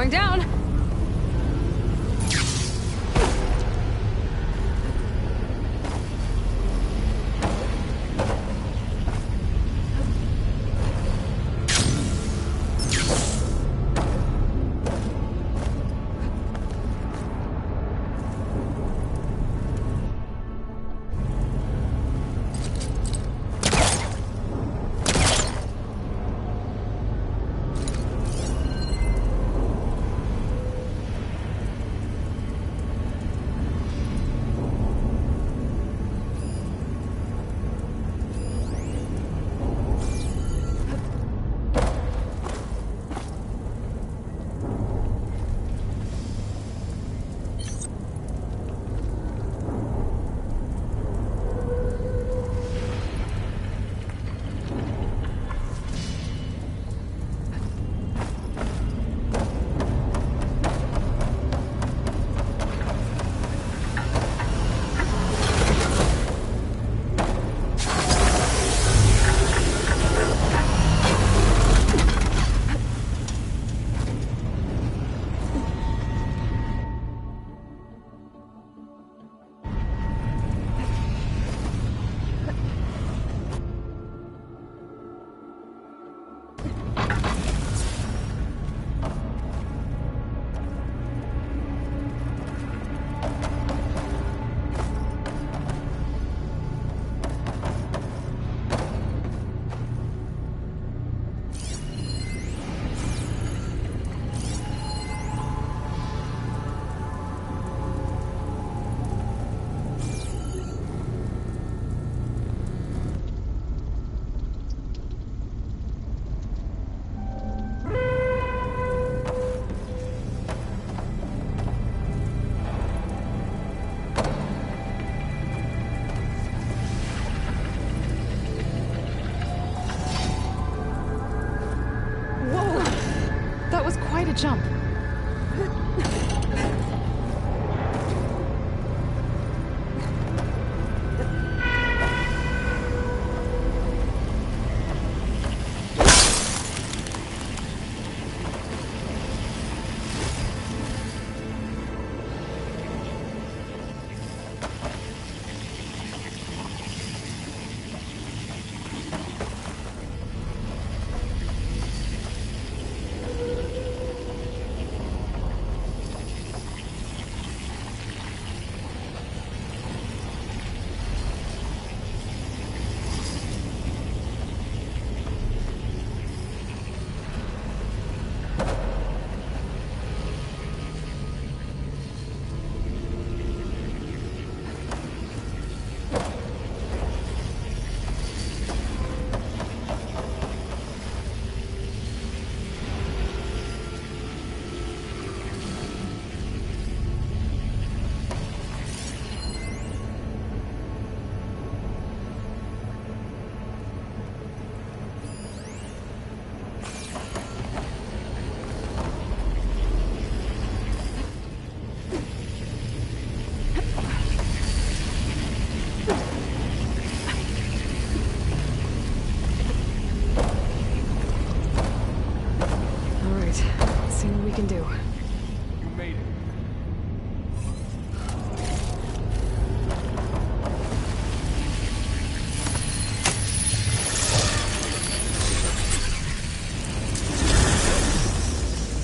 going down. Jump.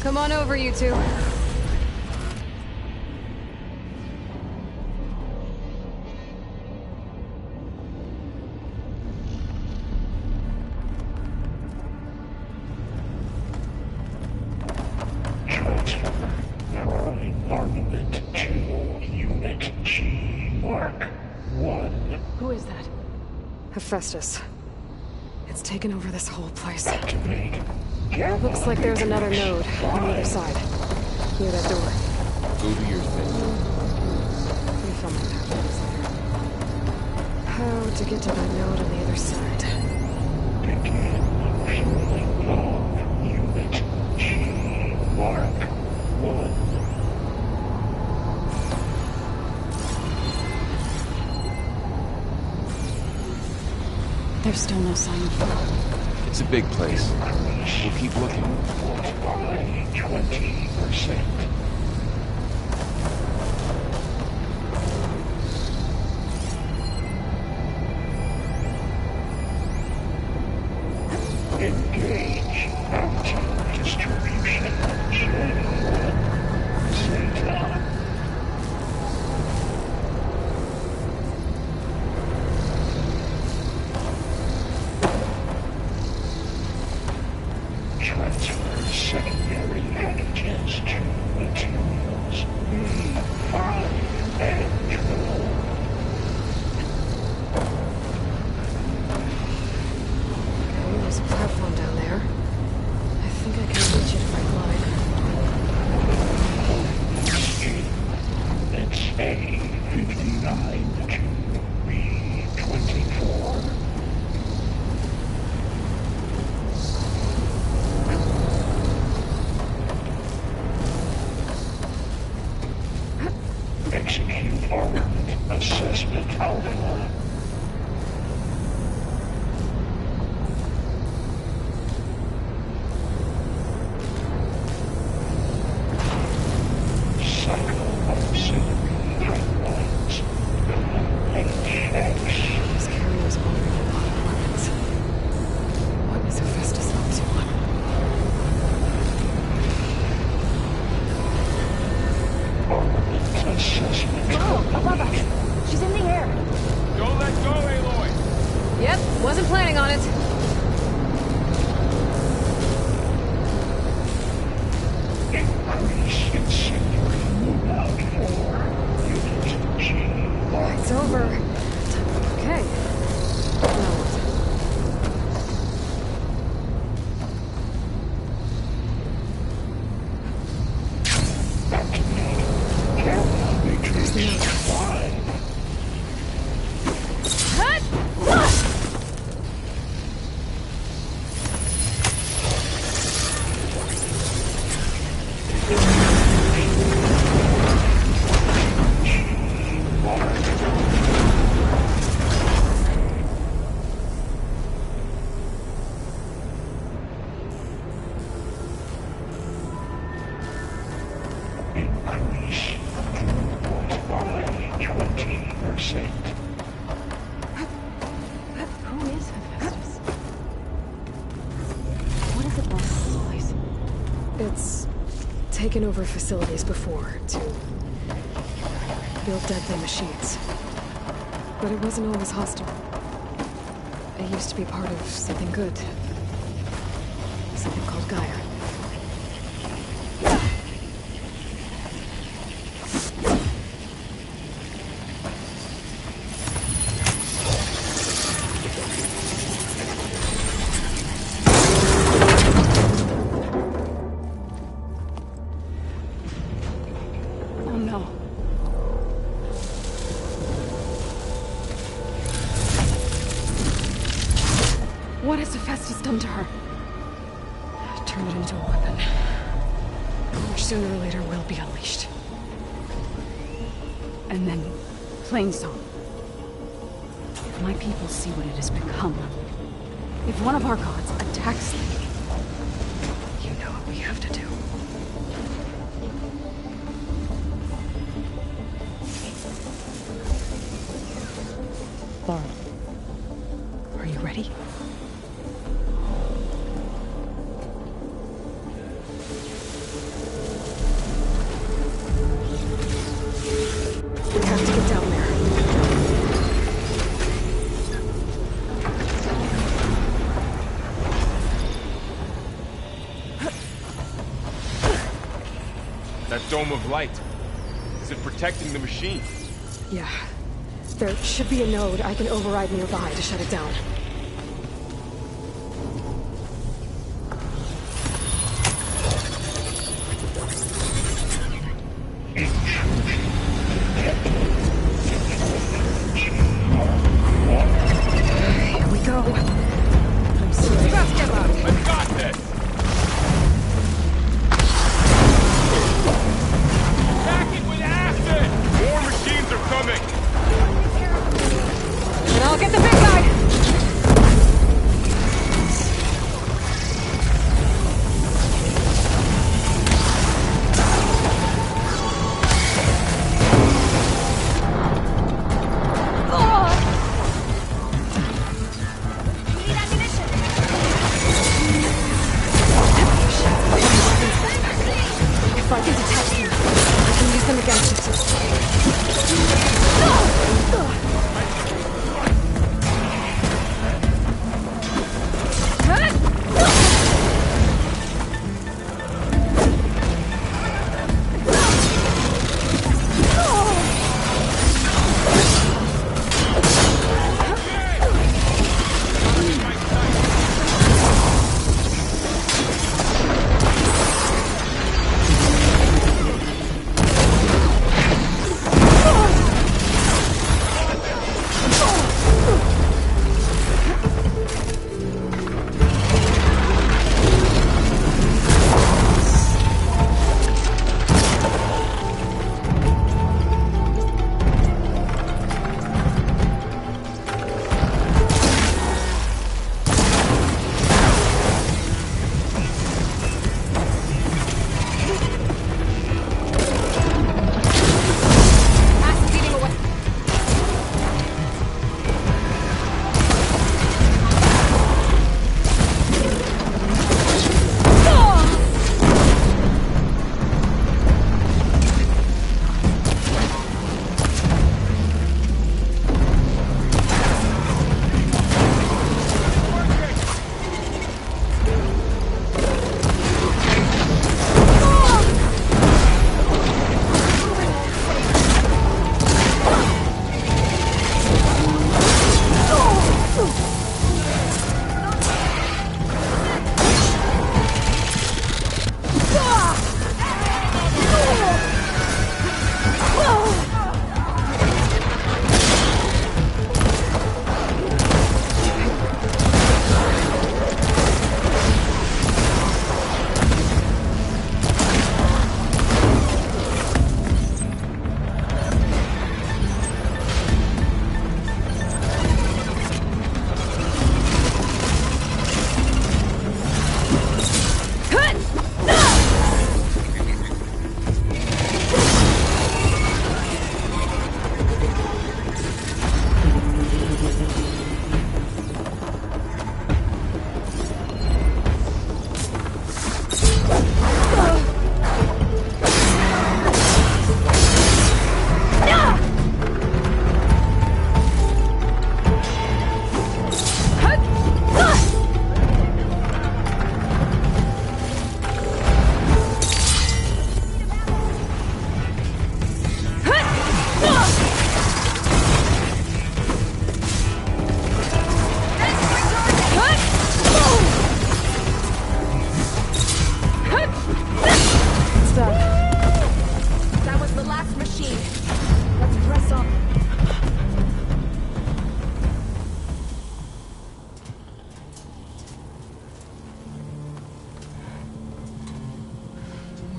Come on over, you two. Armament 2, Unit G, Mark 1. Who is that? Hephaestus. It's taken over this whole place. Activate. Looks like there's another node on the other side. Near that door. Go do your thing. Refill my pathways later. How to get to that node on the other side? Begin fueling log. Unit G, Mark 1. There's still no sign of food. It's a big place. We'll keep looking. By 20%. Engage anti-distribution channel 1. Zeta. Transfer secondary packages to materials B5 and 12. Okay, there's a platform down there. I think I can reach it if I glide. It's A59 to B24. Execute armament assessment alpha. Cycle auxiliary pipelines. HX. These carriers already have a lot of weapons. What is Hephaestus up to? Armament assessment. Oh, above us. She's in the air. Don't let go, Aloy! Yep, wasn't planning on it. Increase incendiary move-out for Unit G. It's over. Okay. Now what? Activate. Camera matrix the note. 5. Increase throughput by 20%. Who is Hephaestus? What is it about this place? It's taken over facilities before to build deadly machines. But it wasn't always hostile. It used to be part of something good. Something called Gaia. Oh no. What has Hephaestus done to her? Turn it into a weapon. Which sooner or later will be unleashed. And then Plainsong. If my people see what it has become, if one of our gods attacks them, You know what we have to do. Laura, are you ready? We have to get down there. That dome of light. Is it protecting the machine? Yeah. There should be a node I can override nearby to shut it down. Here we go. I'm sorry. I've got this! Pack it with acid! More machines are coming! And I'll get the big guy!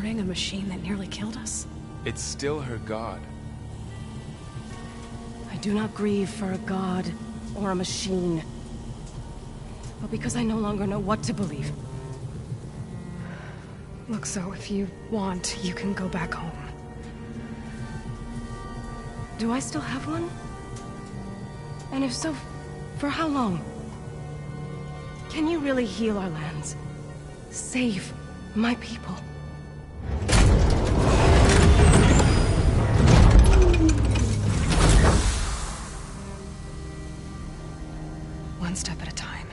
honoring a machine that nearly killed us? It's still her god. I do not grieve for a god or a machine, but because I no longer know what to believe. Look, so if you want, you can go back home. Do I still have one? And if so, for how long? Can you really heal our lands? Save my people? One step at a time.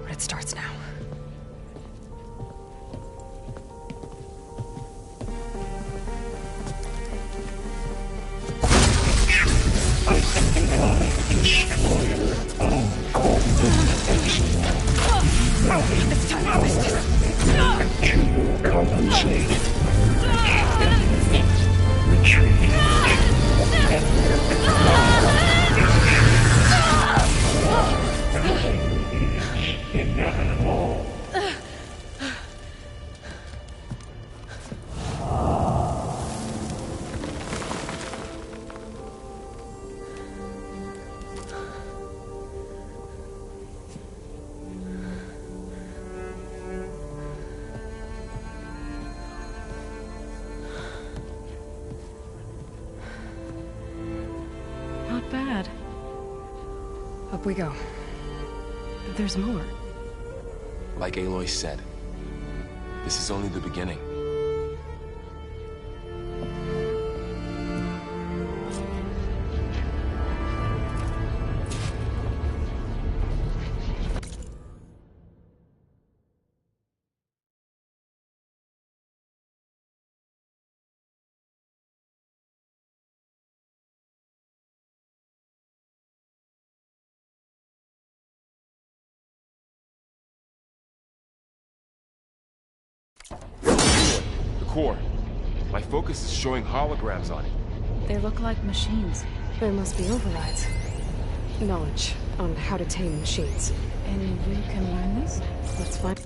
But it starts now. Destroyer, This time I missed it. to compensate. Retreat. Is inevitable. Not bad. Up we go. There's more. Like Aloy said, this is only the beginning. The core. My focus is showing holograms on it. They look like machines. There must be overrides. Knowledge on how to tame machines. And you can learn this? Let's find...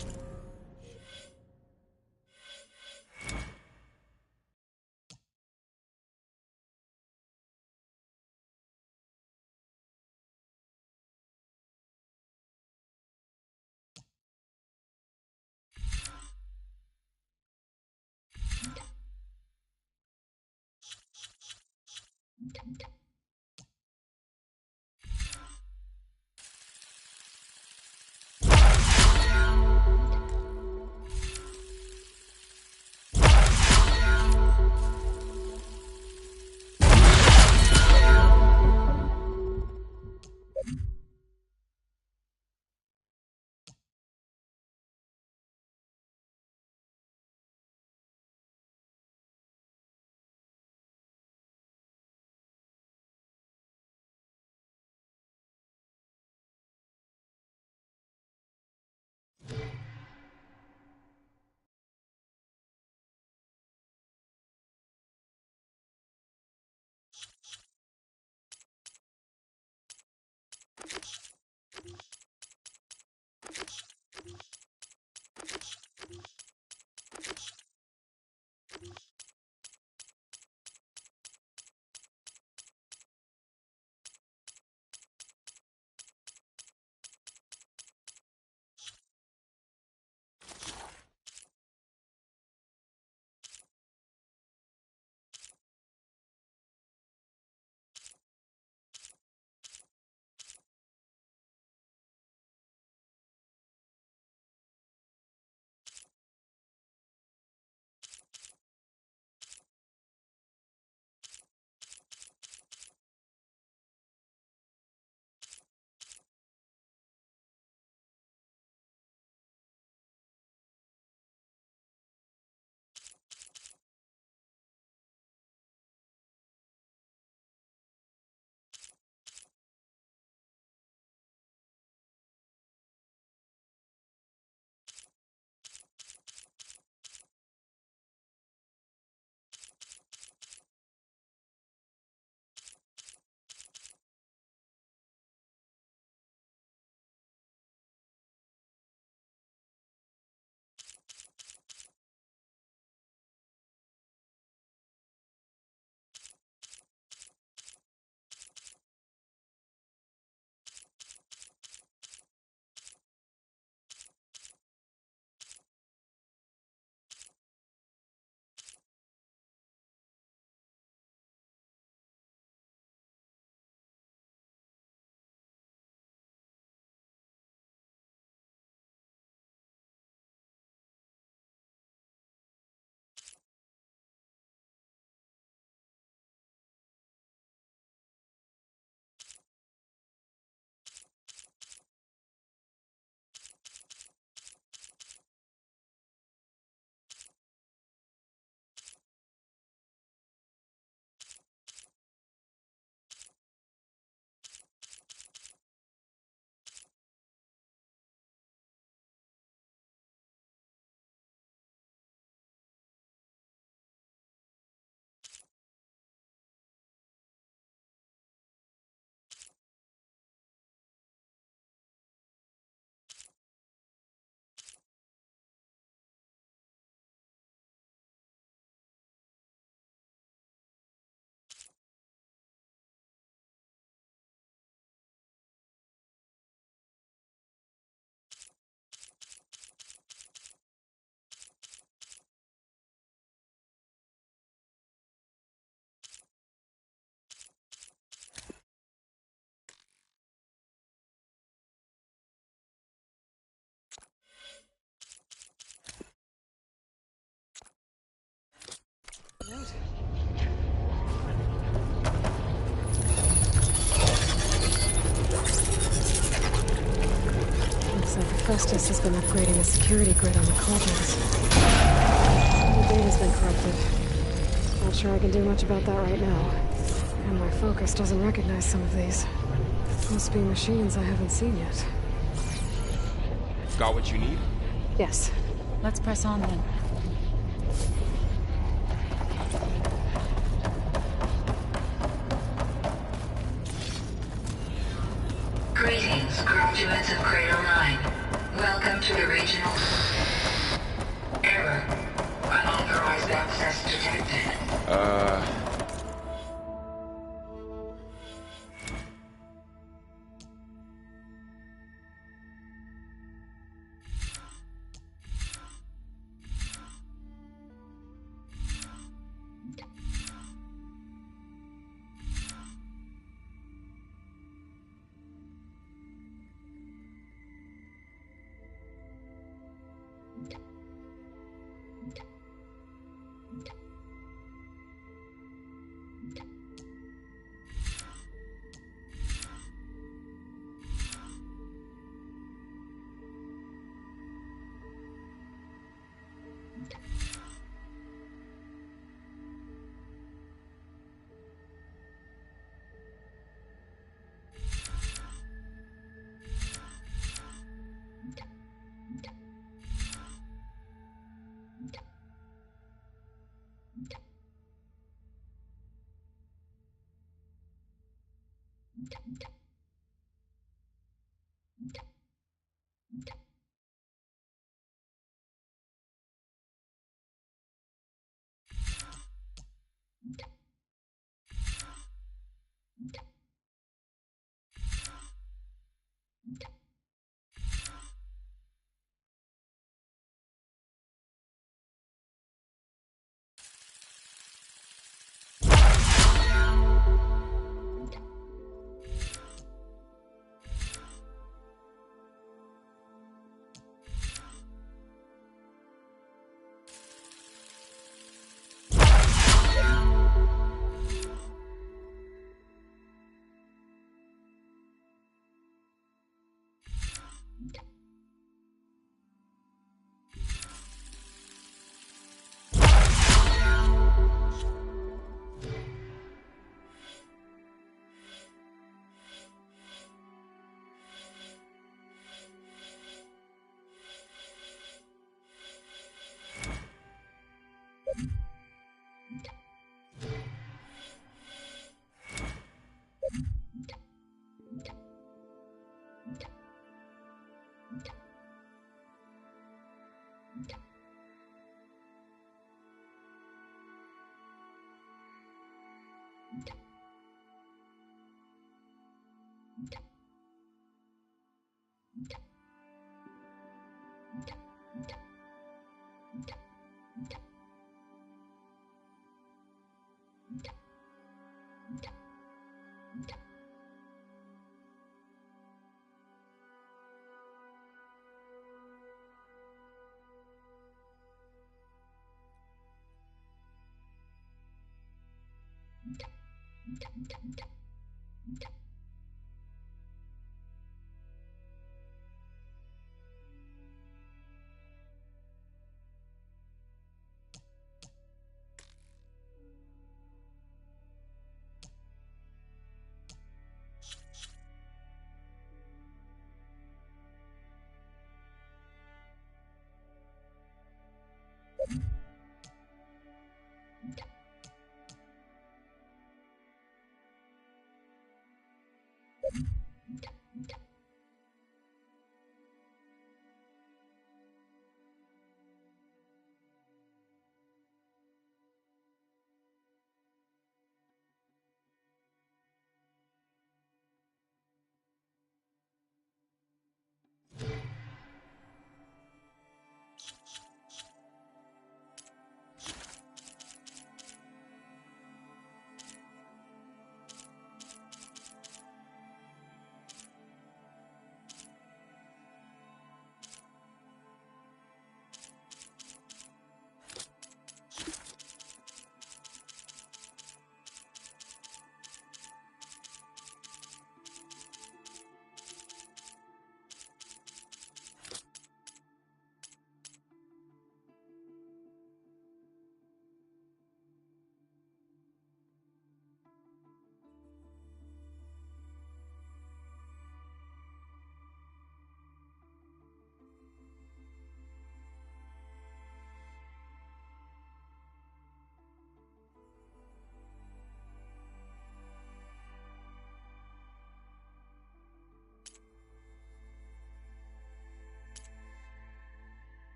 Hephaestus has been upgrading the security grid on the cauldrons. The data's been corrupted. Not sure I can do much about that right now. And my focus doesn't recognize some of these. Must be machines I haven't seen yet. Got what you need? Yes. Let's press on then. Greetings, graduates of Cradle 9. Welcome to the regional... Error. Unauthorized access detected.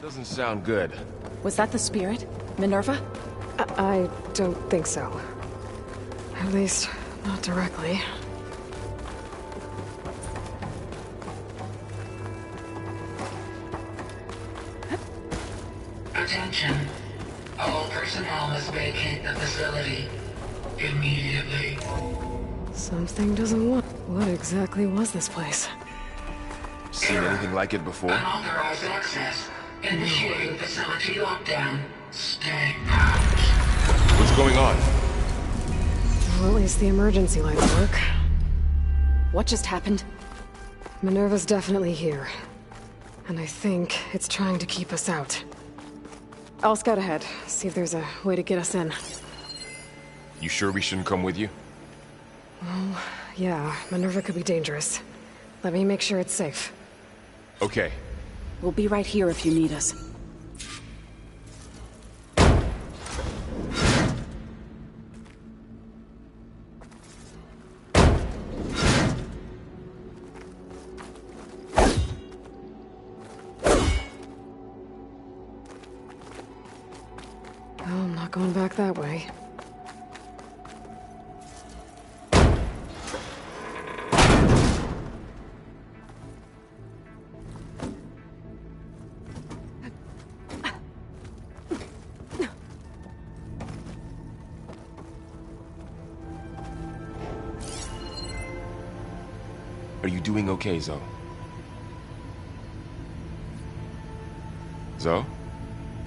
Doesn't sound good. Was that the spirit? Minerva? I don't think so. At least, not directly. Attention. All personnel must vacate the facility immediately. Something doesn't want... What exactly was this place? Seen anything like it before? Unauthorized access. Initiating facility lockdown. Stay out. What's going on? Well, at least the emergency lights work. What just happened? Minerva's definitely here. And I think it's trying to keep us out. I'll scout ahead, see if there's a way to get us in. You sure we shouldn't come with you? Yeah, Minerva could be dangerous. Let me make sure it's safe. Okay. We'll be right here if you need us. Oh, I'm not going back that way. Are you doing okay, Zoe? Zoe?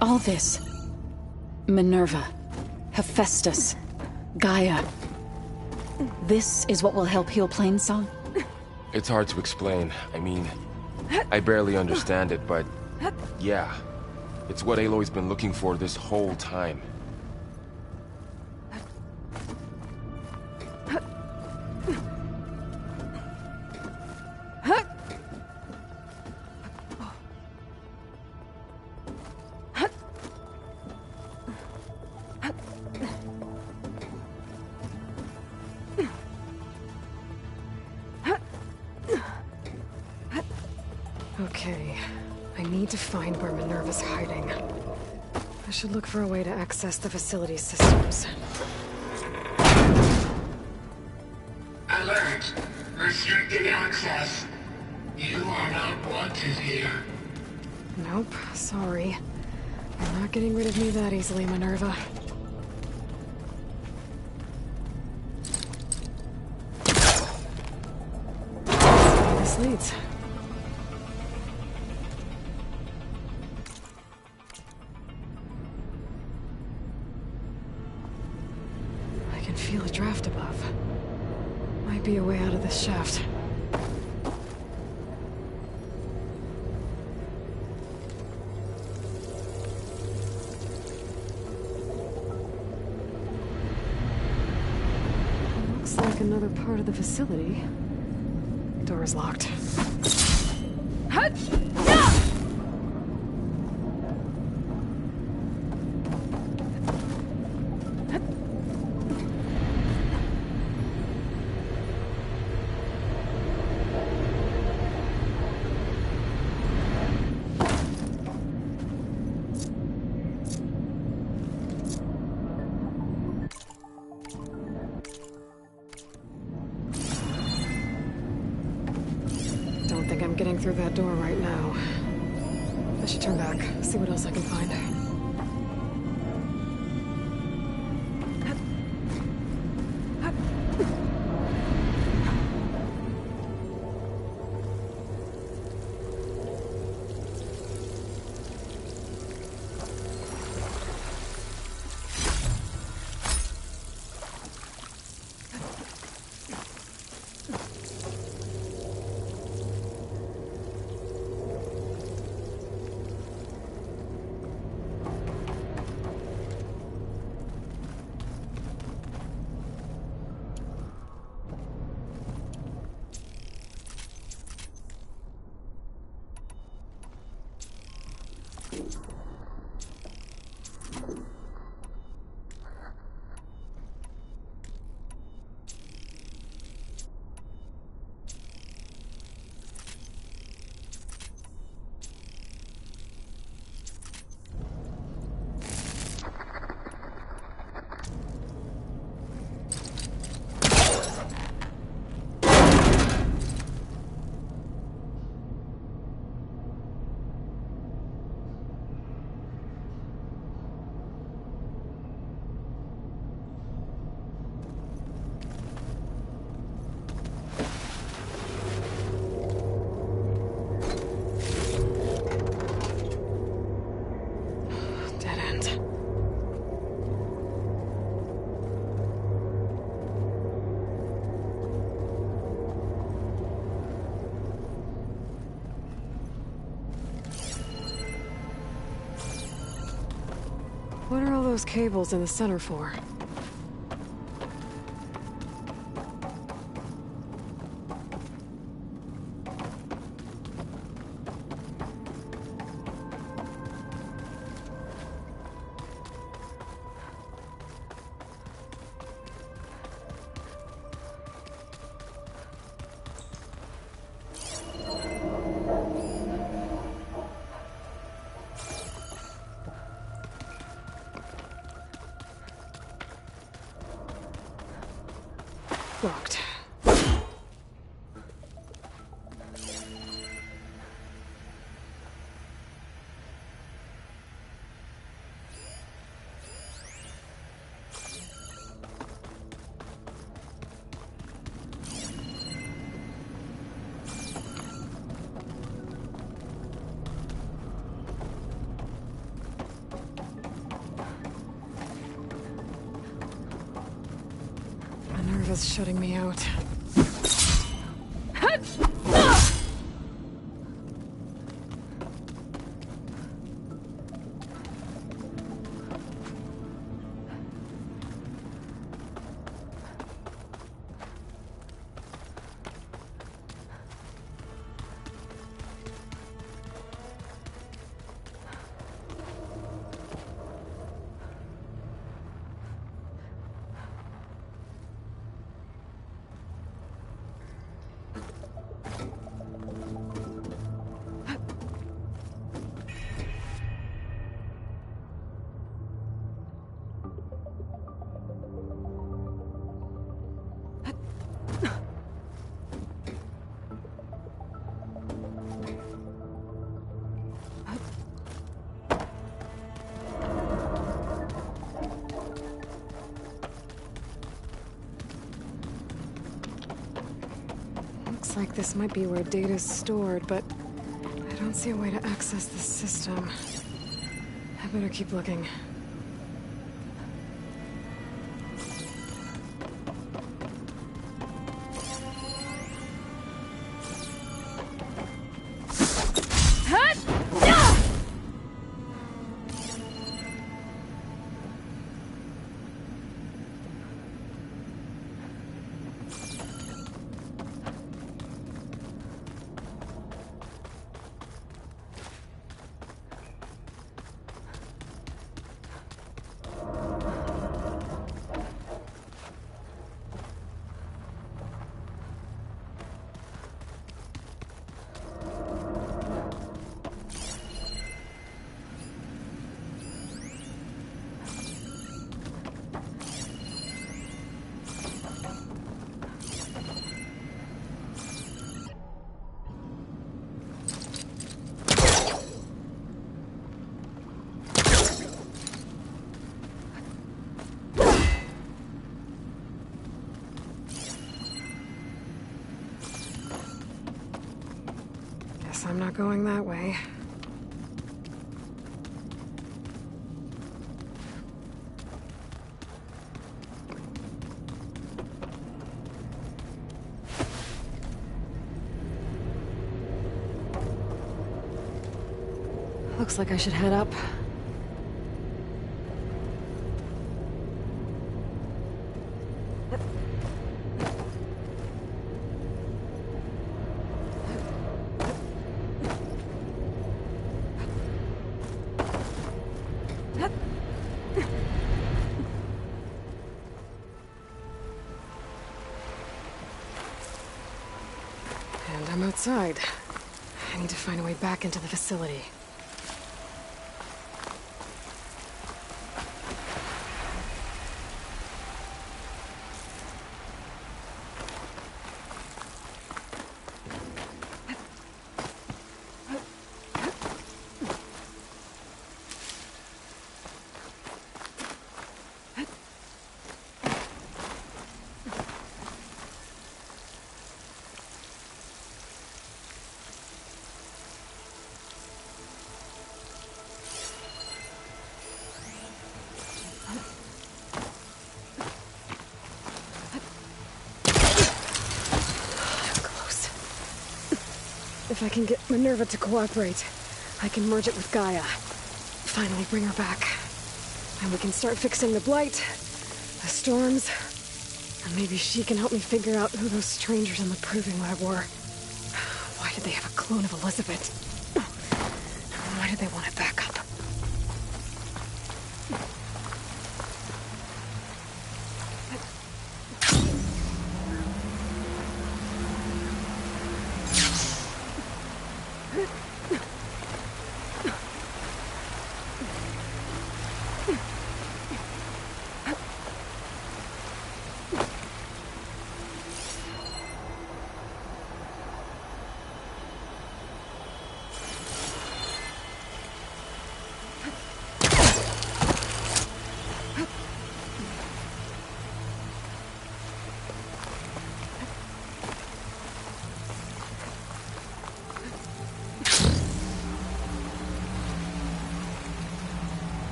All this. Minerva. Hephaestus. Gaia. This is what will help heal Plainsong? It's hard to explain. I mean, I barely understand it, but yeah. It's what Aloy's been looking for this whole time. Okay, I need to find where Minerva's hiding. I should look for a way to access the facility systems. Alert. Restricted access. You are not wanted here. Nope, sorry. You're not getting rid of me that easily, Minerva. This leads. I can feel a draft above. Might be a way out of this shaft. Looks like another part of the facility. Door's locked. Don't think I'm getting through that door right now. I should turn back, see what else I can find. What are all those cables in the center for? Locked. Minerva's shutting me out. Looks like this might be where data's stored, but I don't see a way to access the system. I better keep looking. I'm not going that way. Looks like I should head up. And I'm outside. I need to find a way back into the facility. If I can get Minerva to cooperate, I can merge it with Gaia. Finally bring her back. And we can start fixing the blight, the storms, and maybe she can help me figure out who those strangers in the proving lab were. Why did they have a clone of Elizabeth? Why did they want it back up?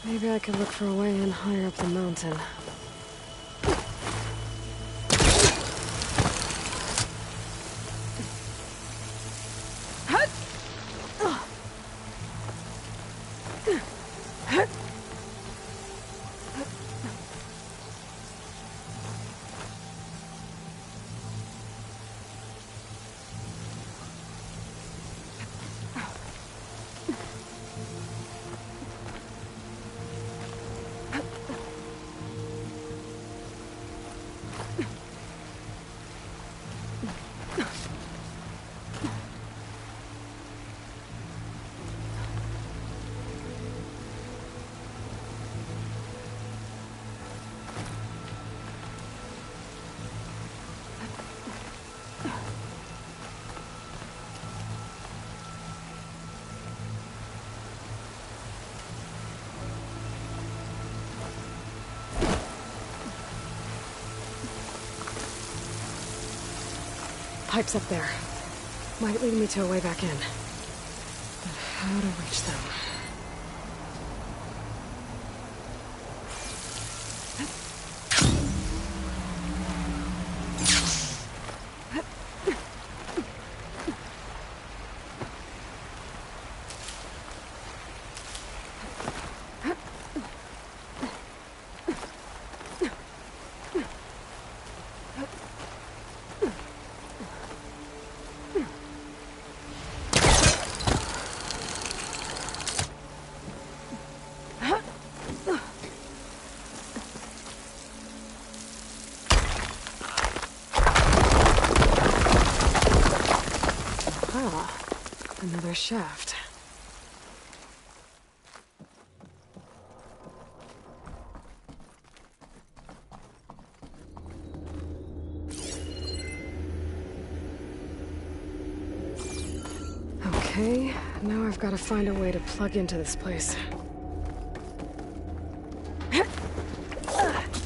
Maybe I could look for a way in higher up the mountain. Pipes up there. Might lead me to a way back in. But how to reach them? Another shaft. Okay, now I've got to find a way to plug into this place.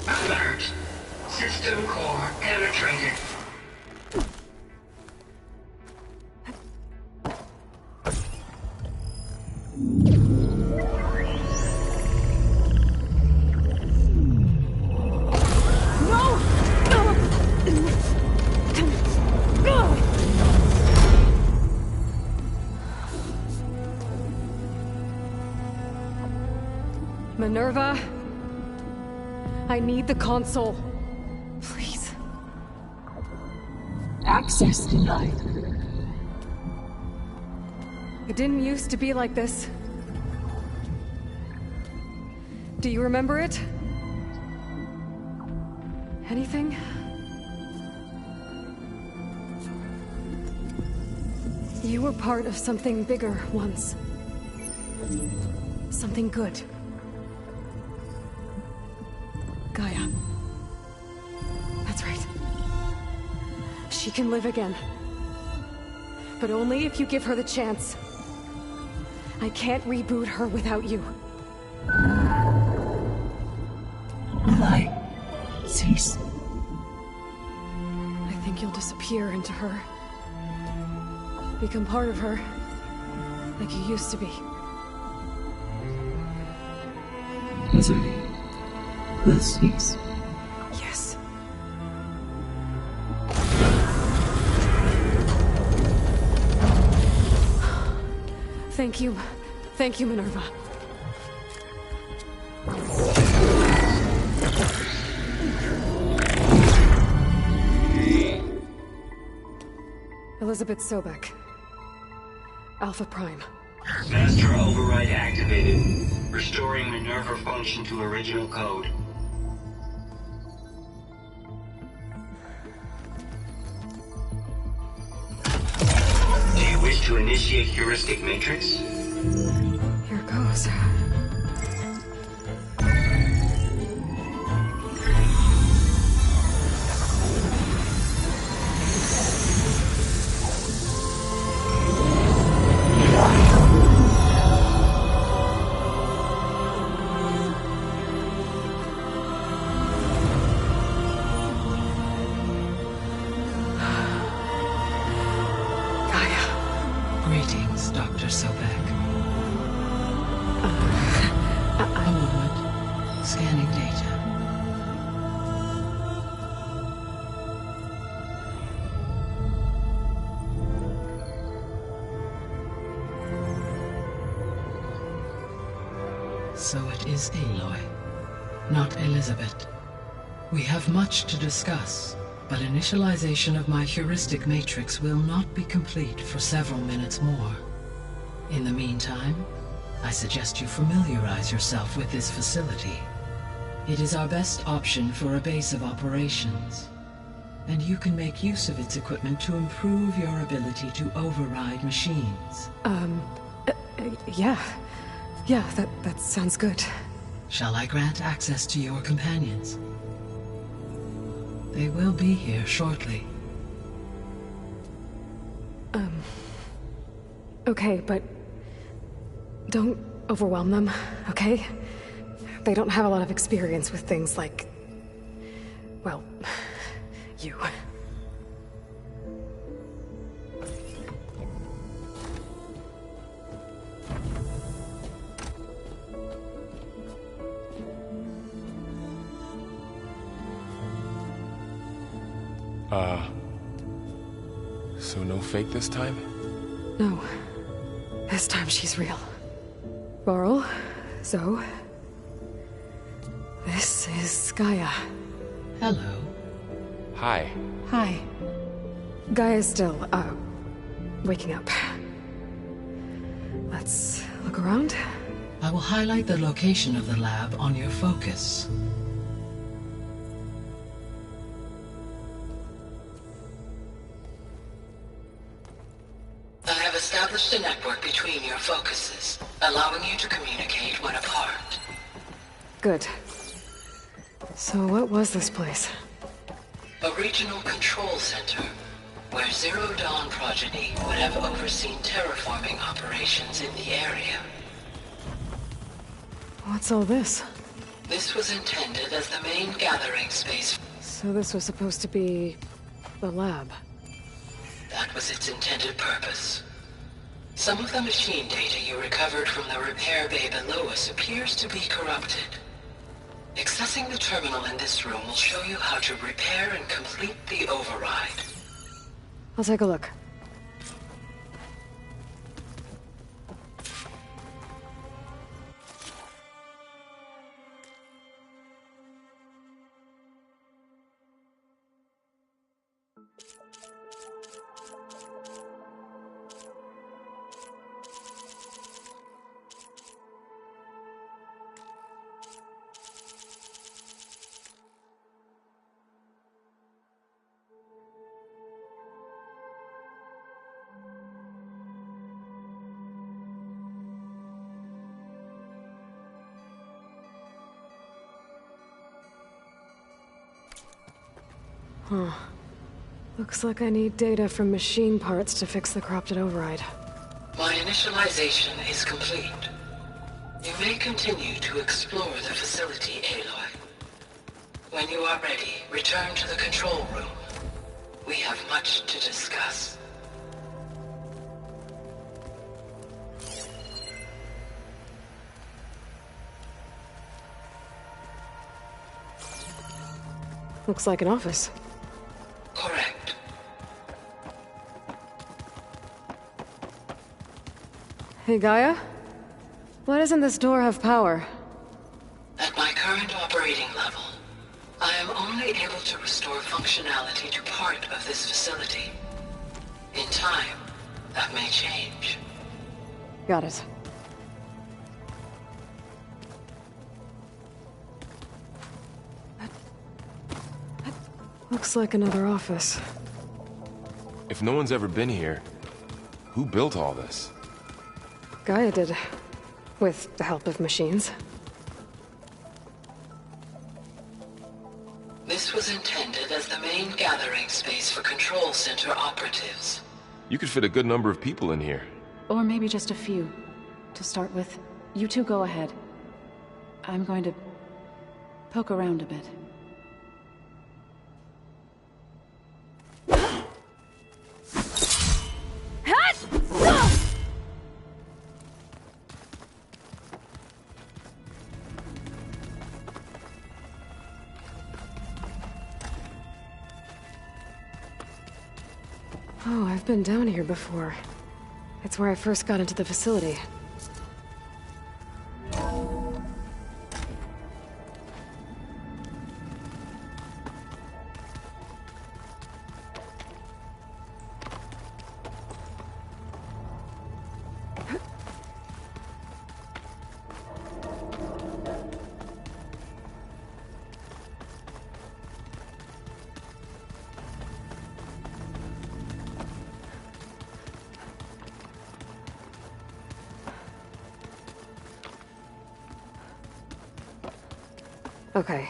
Alert. System core penetrated. Minerva, I need the console. Please. Access denied. It didn't used to be like this. Do you remember it? Anything? You were part of something bigger once. Something good. Gaia. That's right. She can live again. But only if you give her the chance. I can't reboot her without you. Light. Cease. I think you'll disappear into her. Become part of her. Like you used to be. Misery. Will cease. Yes. Thank you. Thank you, Minerva. Elizabeth Sobek. Alpha Prime. Master override activated. Restoring Minerva function to original code. Do you wish to initiate heuristic matrix? Here goes. Greetings, Dr. Sobek. A moment. Scanning data. So it is Aloy, not Elizabeth. We have much to discuss, but initialization of my heuristic matrix will not be complete for several minutes more. In the meantime, I suggest you familiarize yourself with this facility. It is our best option for a base of operations. and you can make use of its equipment to improve your ability to override machines. Yeah. Yeah, that sounds good. Shall I grant access to your companions? They will be here shortly. Okay, but don't overwhelm them, okay? They don't have a lot of experience with things like, well, you. So no fake this time? No. This time she's real. Varl, Zoe. This is Gaia. Hello. Hi. Hi. Gaia's still, waking up. Let's look around. I will highlight the location of the lab on your focus. I have established a network between your focuses, allowing you to communicate when apart. Good. So what was this place? A regional control center, where Zero Dawn progeny would have overseen terraforming operations in the area. What's all this? This was intended as the main gathering space. So this was supposed to be the lab. That was its intended purpose. Some of the machine data you recovered from the repair bay below us appears to be corrupted. Accessing the terminal in this room will show you how to repair and complete the override. I'll take a look. Huh. Looks like I need data from machine parts to fix the corrupted override. My initialization is complete. You may continue to explore the facility, Aloy. When you are ready, return to the control room. We have much to discuss. Looks like an office. Correct. Hey, Gaia? Why doesn't this door have power? At my current operating level, I am only able to restore functionality to part of this facility. In time, that may change. Got it. Looks like another office. If no one's ever been here, who built all this? Gaia did. With the help of machines. This was intended as the main gathering space for control center operatives. You could fit a good number of people in here. Or maybe just a few. To start with, you two go ahead. I'm going to poke around a bit. Oh, I've been down here before. It's where I first got into the facility. Okay.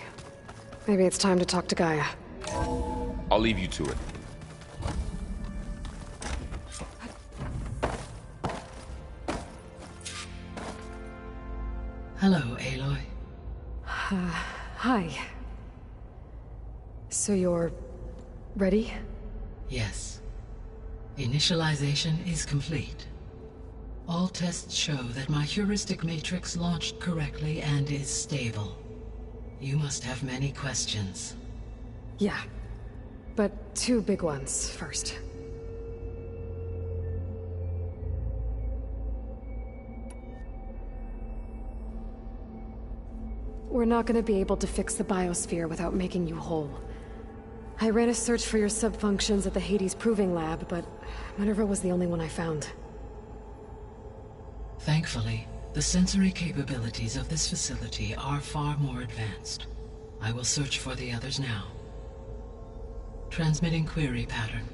Maybe it's time to talk to Gaia. I'll leave you to it. Hello, Aloy. Hi. So you're... ready? Yes. Initialization is complete. All tests show that my heuristic matrix launched correctly and is stable. You must have many questions. Yeah. But 2 big ones first. We're not gonna be able to fix the biosphere without making you whole. I ran a search for your subfunctions at the Hades Proving Lab, but Minerva was the only one I found. Thankfully, the sensory capabilities of this facility are far more advanced. I will search for the others now. Transmitting query pattern.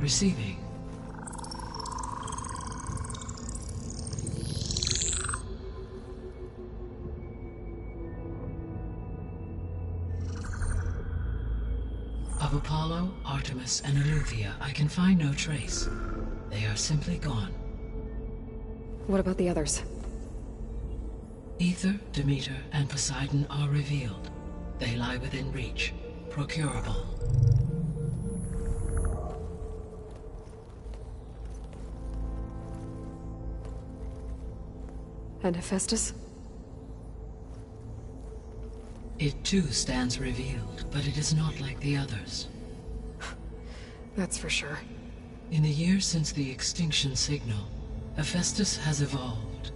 Receiving. Of Apollo, Artemis, and Eleuthia, I can find no trace. They are simply gone. What about the others? Aether, Demeter, and Poseidon are revealed. They lie within reach, procurable. And Hephaestus? It too stands revealed, but it is not like the others. That's for sure. In the years since the extinction signal, Hephaestus has evolved.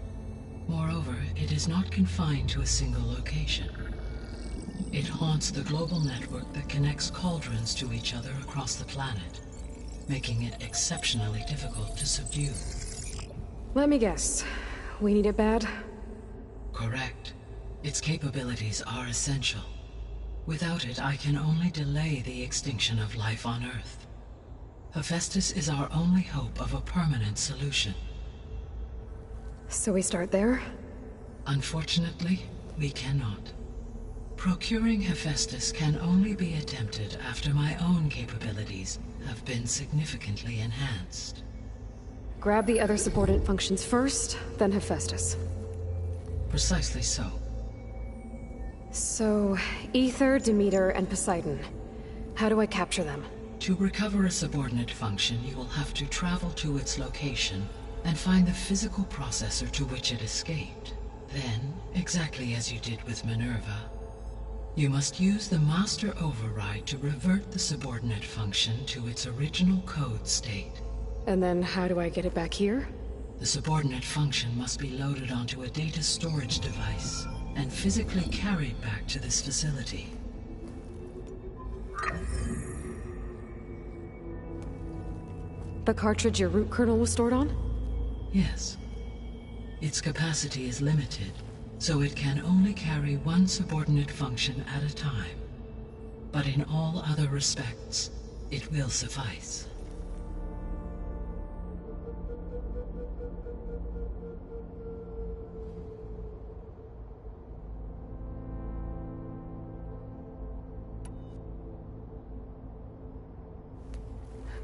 Moreover, it is not confined to a single location. It haunts the global network that connects cauldrons to each other across the planet, making it exceptionally difficult to subdue. Let me guess. We need it bad? Correct. Its capabilities are essential. Without it, I can only delay the extinction of life on Earth. Hephaestus is our only hope of a permanent solution. So we start there? Unfortunately, we cannot. Procuring Hephaestus can only be attempted after my own capabilities have been significantly enhanced. Grab the other subordinate functions first, then Hephaestus. Precisely so. So, Aether, Demeter, and Poseidon. How do I capture them? To recover a subordinate function, you will have to travel to its location and find the physical processor to which it escaped. Then, exactly as you did with Minerva, you must use the master override to revert the subordinate function to its original code state. And then how do I get it back here? The subordinate function must be loaded onto a data storage device and physically carried back to this facility. The cartridge your root kernel was stored on? Yes. Its capacity is limited, so it can only carry one subordinate function at a time. But in all other respects, it will suffice.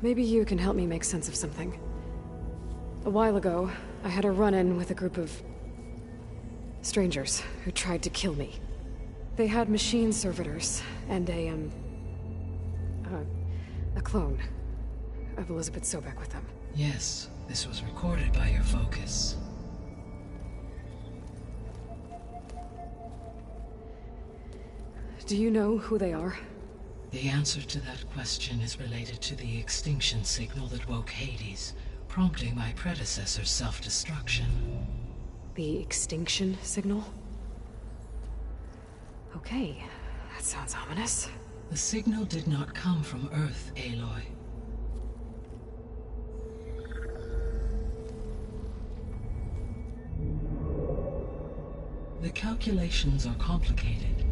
Maybe you can help me make sense of something. A while ago, I had a run-in with a group of strangers who tried to kill me. They had machine servitors and a clone of Elizabeth Sobek with them. Yes, this was recorded by your focus. Do you know who they are? The answer to that question is related to the extinction signal that woke Hades, prompting my predecessor's self-destruction. The extinction signal? Okay, that sounds ominous. The signal did not come from Earth, Aloy. The calculations are complicated,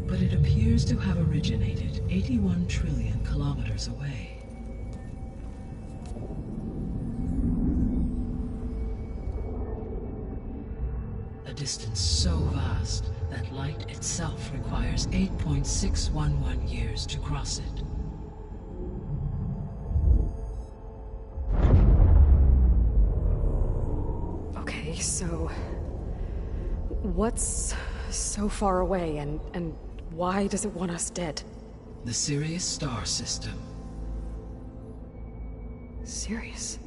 but it appears to have originated 81 trillion kilometers away. A distance so vast that light itself requires 8.611 years to cross it. Okay, so... what's so far away, and why does it want us dead? The Sirius star system. Sirius?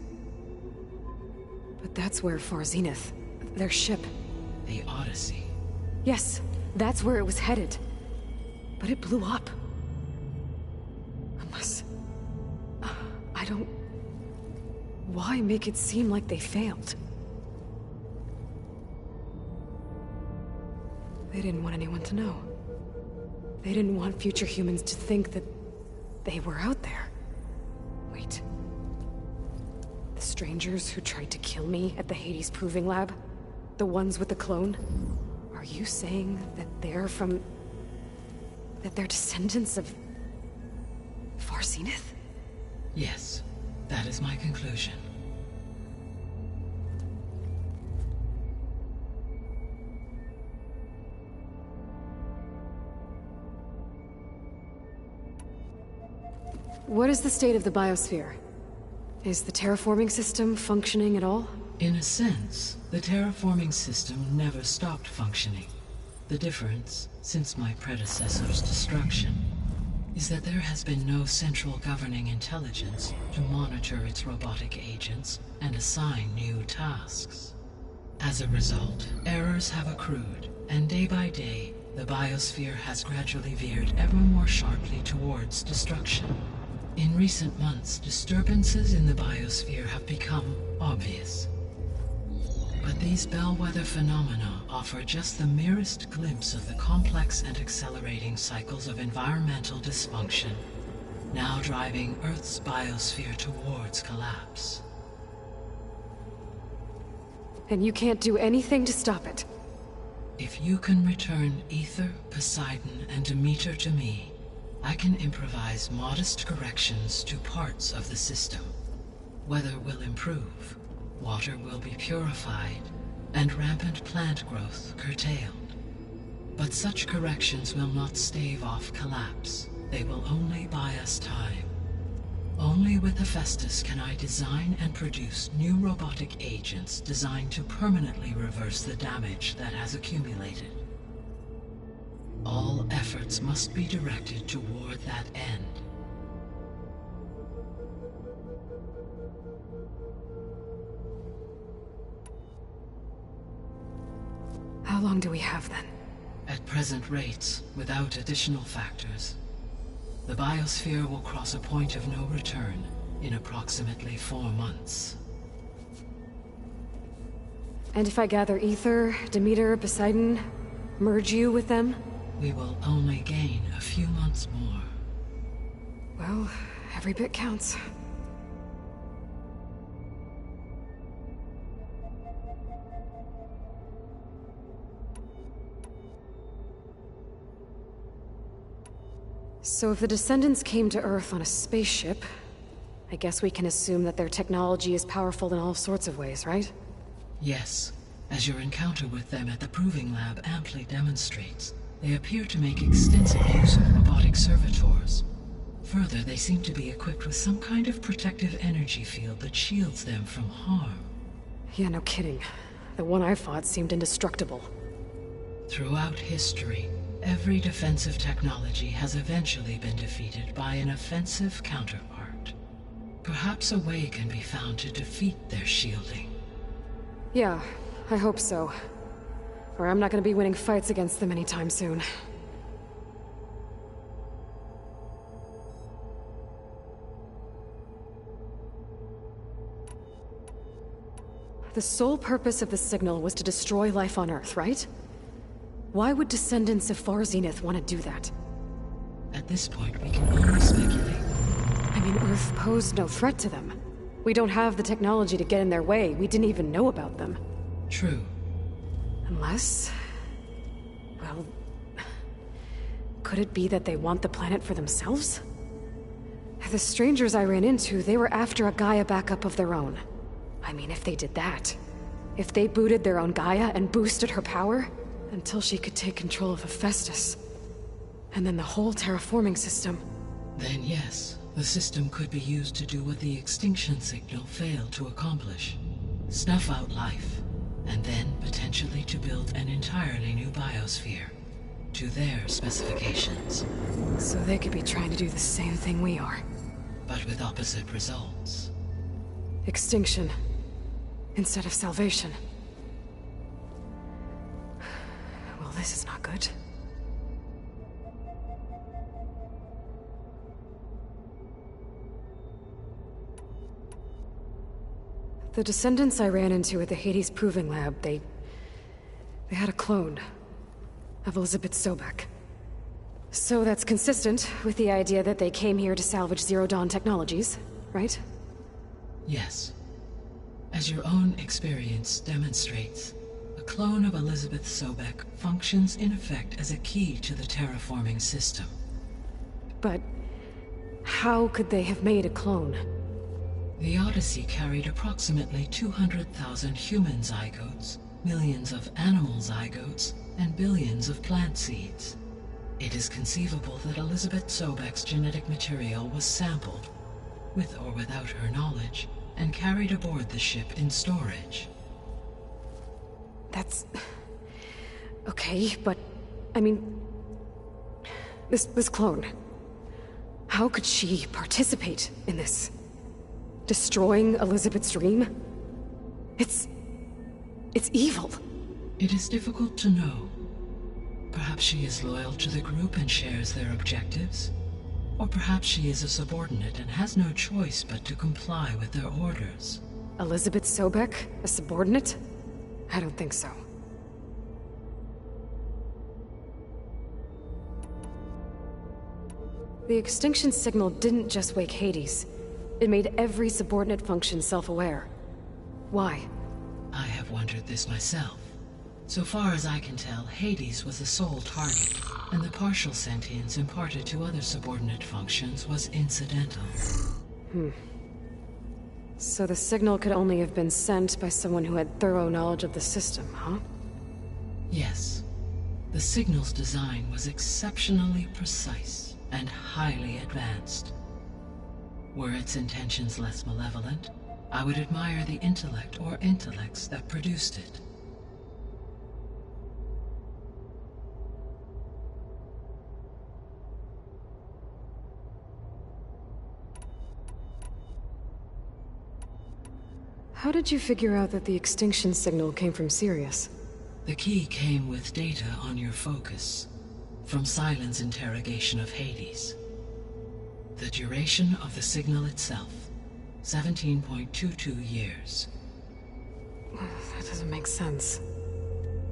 But that's where Far Zenith, their ship... The Odyssey. Yes, that's where it was headed. But it blew up. Unless... I don't... Why make it seem like they failed? They didn't want anyone to know. They didn't want future humans to think that they were out there. Wait. The strangers who tried to kill me at the Hades Proving Lab? The ones with the clone? Are you saying that they're from... that they're descendants of... Far Zenith? Yes, that is my conclusion. What is the state of the biosphere? Is the terraforming system functioning at all? In a sense, the terraforming system never stopped functioning. The difference, since my predecessor's destruction, is that there has been no central governing intelligence to monitor its robotic agents and assign new tasks. As a result, errors have accrued, and day by day, the biosphere has gradually veered ever more sharply towards destruction. In recent months, disturbances in the biosphere have become obvious. But these bellwether phenomena offer just the merest glimpse of the complex and accelerating cycles of environmental dysfunction, now driving Earth's biosphere towards collapse. And you can't do anything to stop it? If you can return Aether, Poseidon, and Demeter to me, I can improvise modest corrections to parts of the system. Weather will improve, water will be purified, and rampant plant growth curtailed. But such corrections will not stave off collapse. They will only buy us time. Only with Hephaestus can I design and produce new robotic agents designed to permanently reverse the damage that has accumulated. All efforts must be directed toward that end. How long do we have then? At present rates, without additional factors, the biosphere will cross a point of no return in approximately 4 months. And if I gather Aether, Demeter, Poseidon, merge you with them? We will only gain a few months more. Well, every bit counts. So if the Descendants came to Earth on a spaceship, I guess we can assume that their technology is powerful in all sorts of ways, right? Yes, as your encounter with them at the Proving Lab amply demonstrates. They appear to make extensive use of robotic servitors. Further, they seem to be equipped with some kind of protective energy field that shields them from harm. Yeah, no kidding. The one I fought seemed indestructible. Throughout history, every defensive technology has eventually been defeated by an offensive counterpart. Perhaps a way can be found to defeat their shielding. Yeah, I hope so. Or I'm not gonna be winning fights against them anytime soon. The sole purpose of the signal was to destroy life on Earth, right? Why would descendants of Far Zenith want to do that? At this point, we can only speculate. I mean, Earth posed no threat to them. We don't have the technology to get in their way. We didn't even know about them. True. Unless... well... could it be that they want the planet for themselves? The strangers I ran into, they were after a Gaia backup of their own. I mean, if they did that, If they booted their own Gaia and boosted her power, until she could take control of Hephaestus. And then the whole terraforming system. Then yes, the system could be used to do what the extinction signal failed to accomplish. Snuff out life, and then potentially to build an entirely new biosphere, to their specifications. So they could be trying to do the same thing we are. But with opposite results. Extinction, instead of salvation. Well, this is not good. The descendants I ran into at the Hades Proving Lab, they had a clone of Elizabeth Sobek. So that's consistent with the idea that they came here to salvage Zero Dawn technologies, right? Yes. As your own experience demonstrates, a clone of Elizabeth Sobek functions in effect as a key to the terraforming system. But how could they have made a clone? The Odyssey carried approximately 200,000 human zygotes, millions of animal zygotes, and billions of plant seeds. It is conceivable that Elizabeth Sobek's genetic material was sampled, with or without her knowledge, and carried aboard the ship in storage. That's... okay, but... I mean... This clone... How could she participate in this? Destroying Elizabeth's dream? It's evil. It is difficult to know. Perhaps she is loyal to the group and shares their objectives. Or perhaps she is a subordinate and has no choice but to comply with their orders. Elizabeth Sobek? A subordinate? I don't think so. The extinction signal didn't just wake Hades. It made every subordinate function self-aware. Why? I have wondered this myself. So far as I can tell, Hades was the sole target, and the partial sentience imparted to other subordinate functions was incidental. So the signal could only have been sent by someone who had thorough knowledge of the system, huh? Yes. The signal's design was exceptionally precise and highly advanced. Were its intentions less malevolent, I would admire the intellect or intellects that produced it. How did you figure out that the extinction signal came from Sirius? The key came with data on your focus, from Silent's interrogation of Hades. The duration of the signal itself, 17.22 years. That doesn't make sense.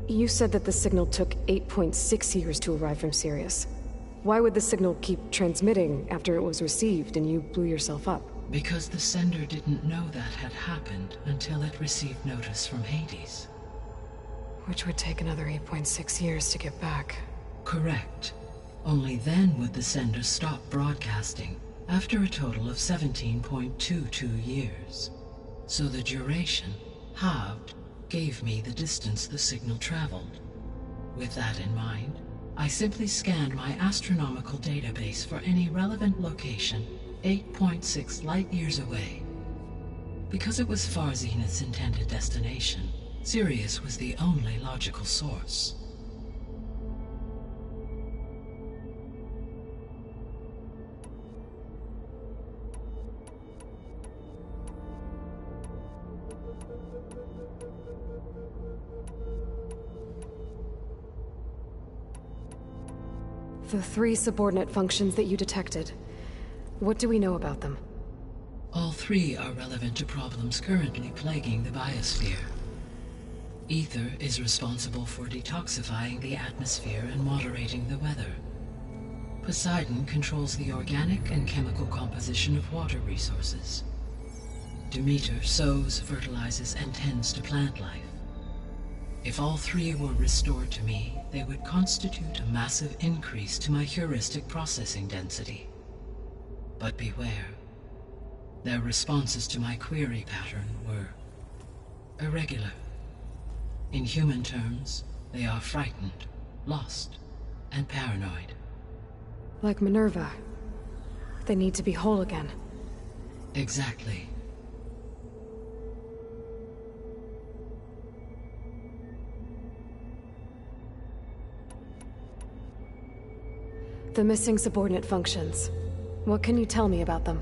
You said that the signal took 8.6 years to arrive from Sirius. Why would the signal keep transmitting after it was received and you blew yourself up? Because the sender didn't know that had happened until it received notice from Hades. Which would take another 8.6 years to get back. Correct. Only then would the sender stop broadcasting, after a total of 17.22 years. So the duration, halved, gave me the distance the signal traveled. With that in mind, I simply scanned my astronomical database for any relevant location 8.6 light-years away. Because it was Far Zenith's intended destination, Sirius was the only logical source. The 3 subordinate functions that you detected. What do we know about them? All 3 are relevant to problems currently plaguing the biosphere. Ether is responsible for detoxifying the atmosphere and moderating the weather. Poseidon controls the organic and chemical composition of water resources. Demeter sows, fertilizes, and tends to plant life. If all 3 were restored to me, they would constitute a massive increase to my heuristic processing density. But beware. Their responses to my query pattern were irregular, In human terms, they are frightened, lost, and paranoid. Like Minerva. They need to be whole again. Exactly. The missing subordinate functions. What can you tell me about them?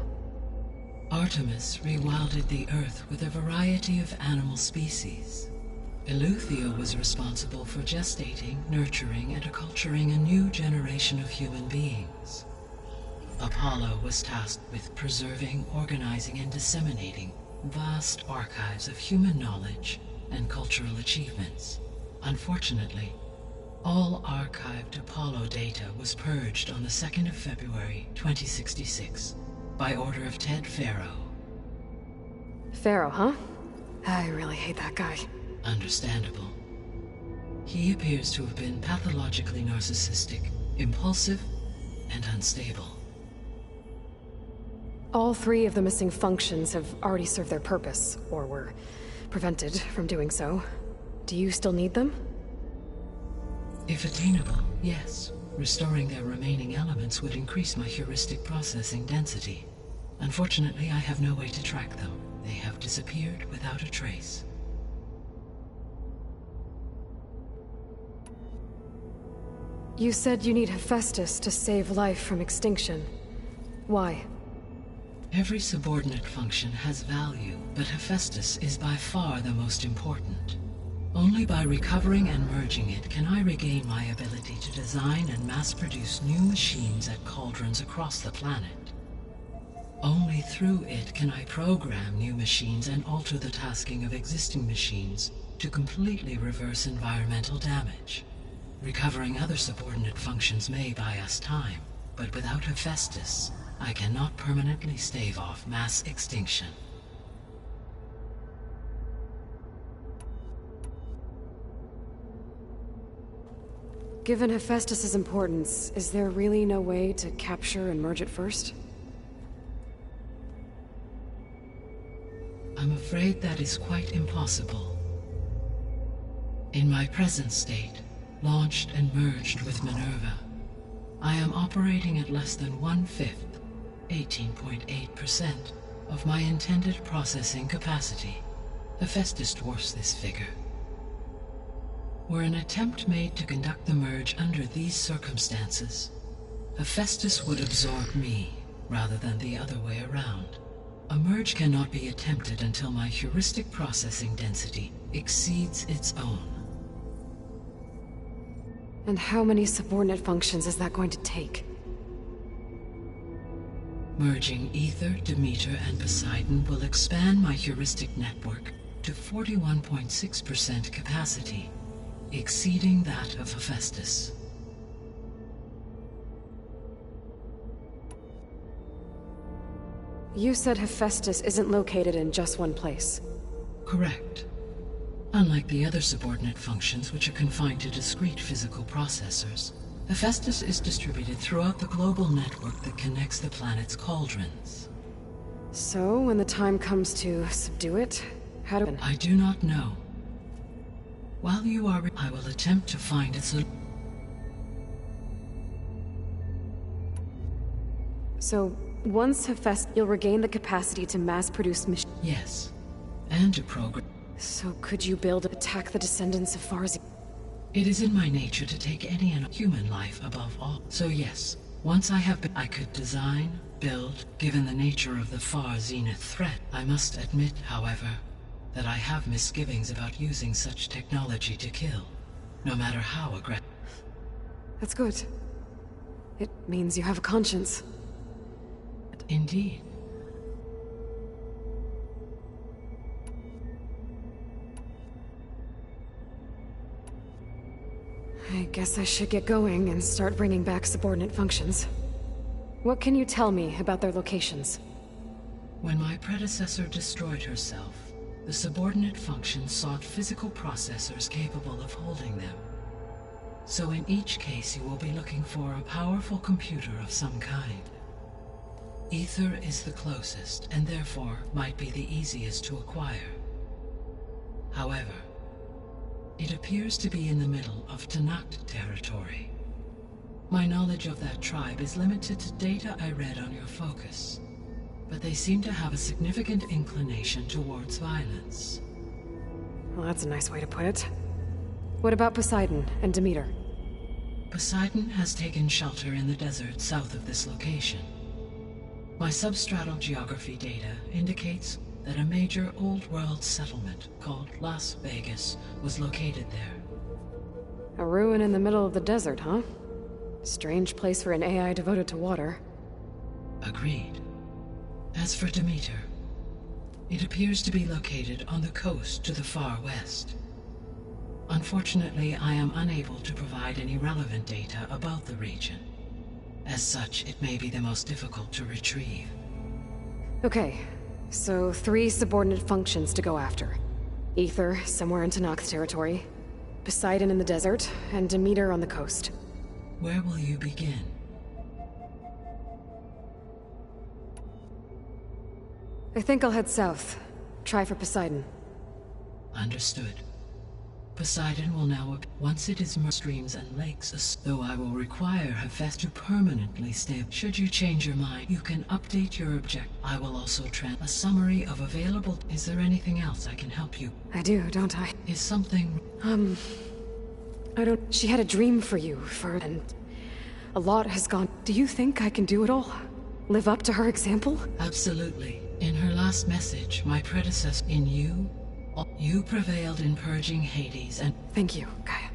Artemis rewilded the Earth with a variety of animal species. Eleuthia was responsible for gestating, nurturing, and acculturating a new generation of human beings. Apollo was tasked with preserving, organizing, and disseminating vast archives of human knowledge and cultural achievements. Unfortunately, all archived Apollo data was purged on the 2nd of February, 2066, by order of Ted Faro. Pharaoh, huh? I really hate that guy. Understandable. He appears to have been pathologically narcissistic, impulsive, and unstable. All 3 of the missing functions have already served their purpose, or were prevented from doing so. Do you still need them? If attainable, yes. Restoring their remaining elements would increase my heuristic processing density. Unfortunately, I have no way to track them. They have disappeared without a trace. You said you need Hephaestus to save life from extinction. Why? Every subordinate function has value, but Hephaestus is by far the most important. Only by recovering and merging it can I regain my ability to design and mass-produce new machines at cauldrons across the planet. Only through it can I program new machines and alter the tasking of existing machines to completely reverse environmental damage. Recovering other subordinate functions may buy us time, but without Hephaestus, I cannot permanently stave off mass extinction. Given Hephaestus's importance, is there really no way to capture and merge it first? I'm afraid that is quite impossible. In my present state, launched and merged with Minerva, I am operating at less than 1/5, 18.8%, of my intended processing capacity. Hephaestus dwarfs this figure. Were an attempt made to conduct the merge under these circumstances, Hephaestus would absorb me, rather than the other way around. A merge cannot be attempted until my heuristic processing density exceeds its own. And how many subordinate functions is that going to take? Merging Ether, Demeter, and Poseidon will expand my heuristic network to 41.6% capacity, exceeding that of Hephaestus. You said Hephaestus isn't located in just one place. Correct. Unlike the other subordinate functions, which are confined to discrete physical processors, Hephaestus is distributed throughout the global network that connects the planet's cauldrons. So, when the time comes to subdue it, how do... I do not know. While you are... I will attempt to find its... So, once Hephaestus, you'll regain the capacity to mass-produce machines. Yes. And to program... So could you build attack the descendants of Farzi? It is in my nature to take any and human life above all. So yes, once I have been... I could design, build, given the nature of the far zenith threat. I must admit, however, that I have misgivings about using such technology to kill, no matter how aggressive. That's good. It means you have a conscience. Indeed. I guess I should get going and start bringing back subordinate functions. What can you tell me about their locations? When my predecessor destroyed herself, the subordinate functions sought physical processors capable of holding them. So in each case you will be looking for a powerful computer of some kind. Ether is the closest, and therefore might be the easiest to acquire. However, It appears to be in the middle of Tanakh territory. My knowledge of that tribe is limited to data I read on your focus, but they seem to have a significant inclination towards violence. Well, that's a nice way to put it. What about Poseidon and Demeter? Poseidon has taken shelter in the desert south of this location. My substratal geography data indicates that a major old-world settlement called Las Vegas was located there. A ruin in the middle of the desert, huh? Strange place for an AI devoted to water. Agreed. As for Demeter, it appears to be located on the coast to the far west. Unfortunately, I am unable to provide any relevant data about the region. As such, it may be the most difficult to retrieve. Okay, so 3 subordinate functions to go after. Aether, somewhere in Tanakh territory, Poseidon in the desert, and Demeter on the coast. Where will you begin? I think I'll head south. Try for Poseidon. Understood. Poseidon will now once it is streams and lakes, though I will require Hephaestus to permanently stay. Should you change your mind, you can update your object. I will also a summary of available. Is there anything else I can help you? I do, don't I? Is something... I don't... She had a dream for you, and a lot has gone... Do you think I can do it all? Live up to her example? Absolutely. In her last message, my predecessor in you prevailed in purging Hades and... Thank you, Gaia.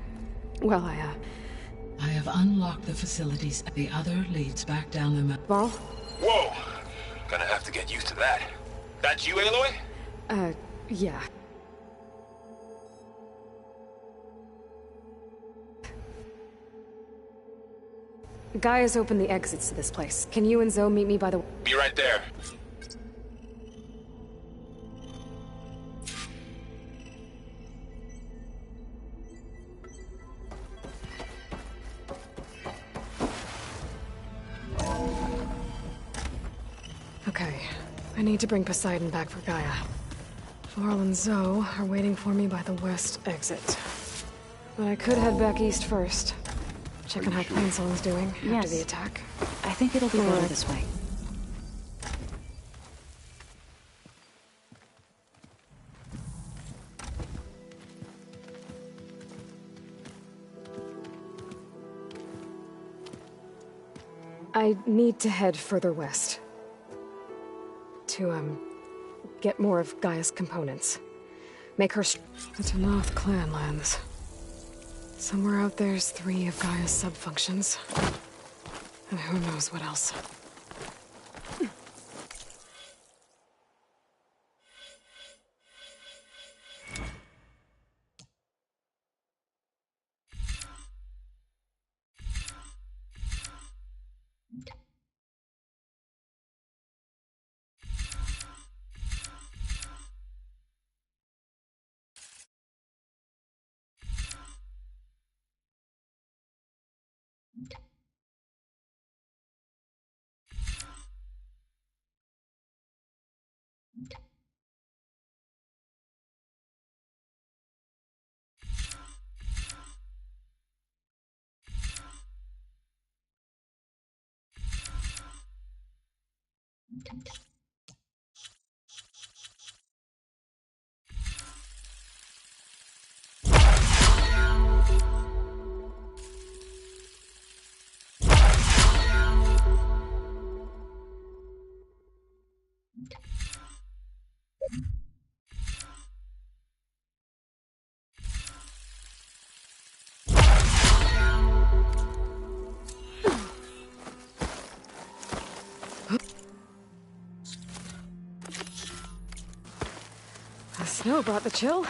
Well, I have unlocked the facilities. The other leads back down the Varl? Whoa! Gonna have to get used to that. That's you, Aloy? Yeah. Gaia's opened the exits to this place. Can you and Zoe meet me by the... Be right there. Okay. I need to bring Poseidon back for Gaia. Varl and Zoe are waiting for me by the west exit. But I could head back east first. Check on how Plainsong's doing after the attack. I think it'll be better this way. I need to head further west. To, get more of Gaia's components. Make her the Tanakh clan lands. Somewhere out there's 3 of Gaia's sub-functions. And who knows what else. The snow brought the chill.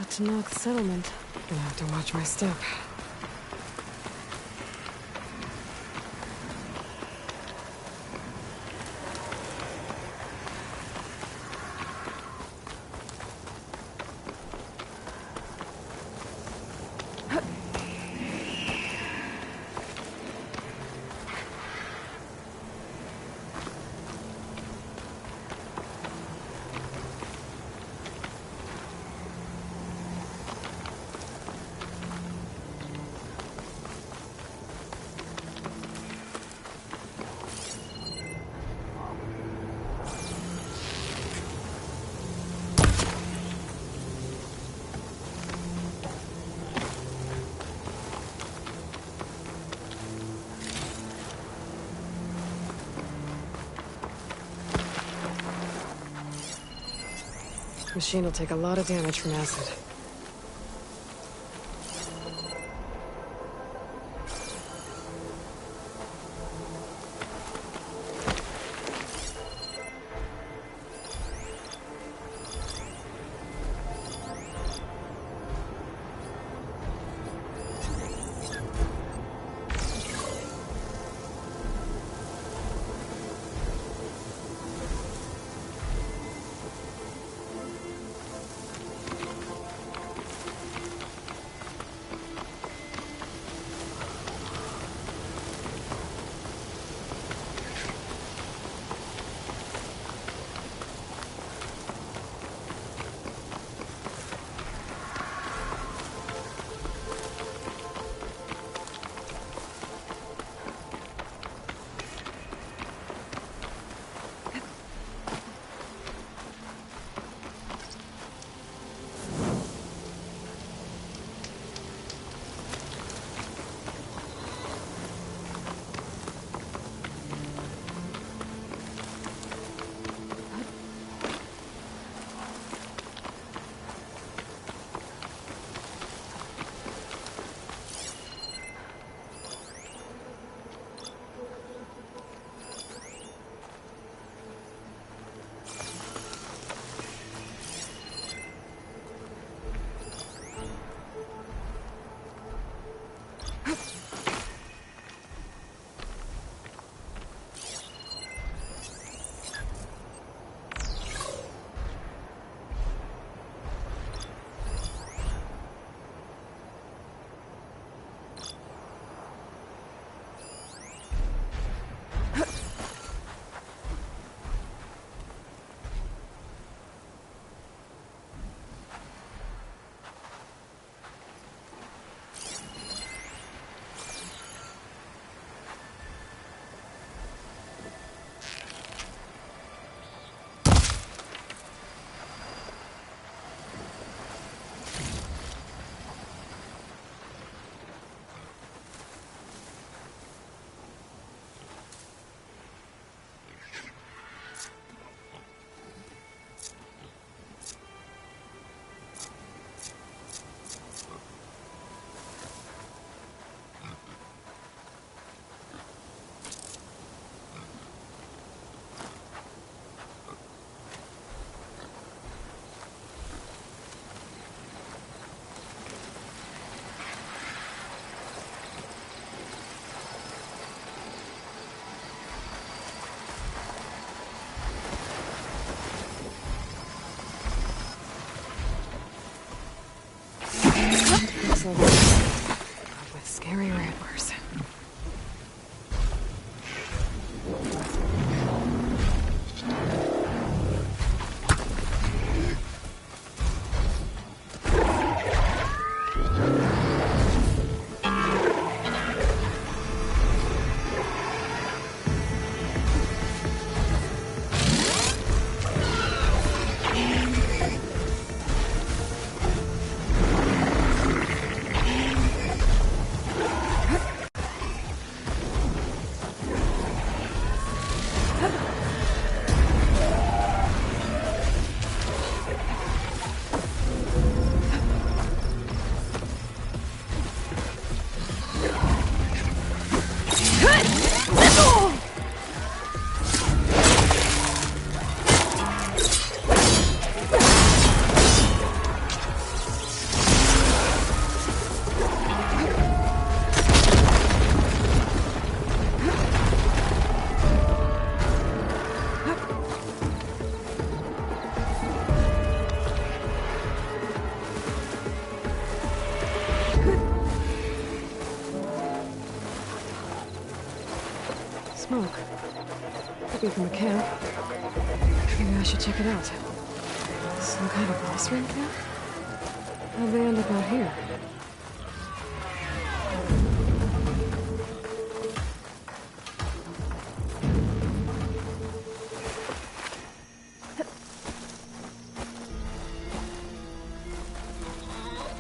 Not to knock the settlement. Gonna have to watch my step. Machine will take a lot of damage from acid. With scary ramblers. copy from a camp. Maybe I should check it out. Some kind of Osran camp? How'd they end up out here?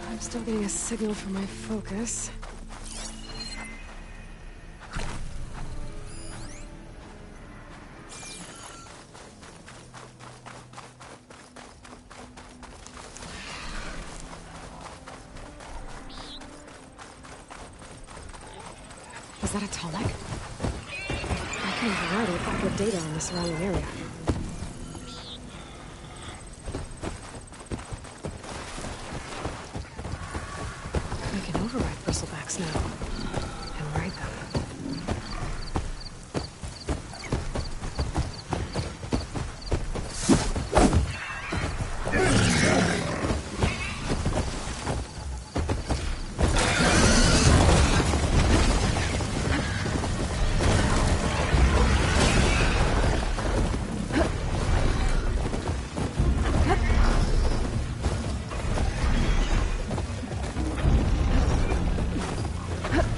I'm still getting a signal from my focus. Was that a Tallek? I can override it back with data on the surrounding area. I can override bristlebacks now. And ride them. Huh.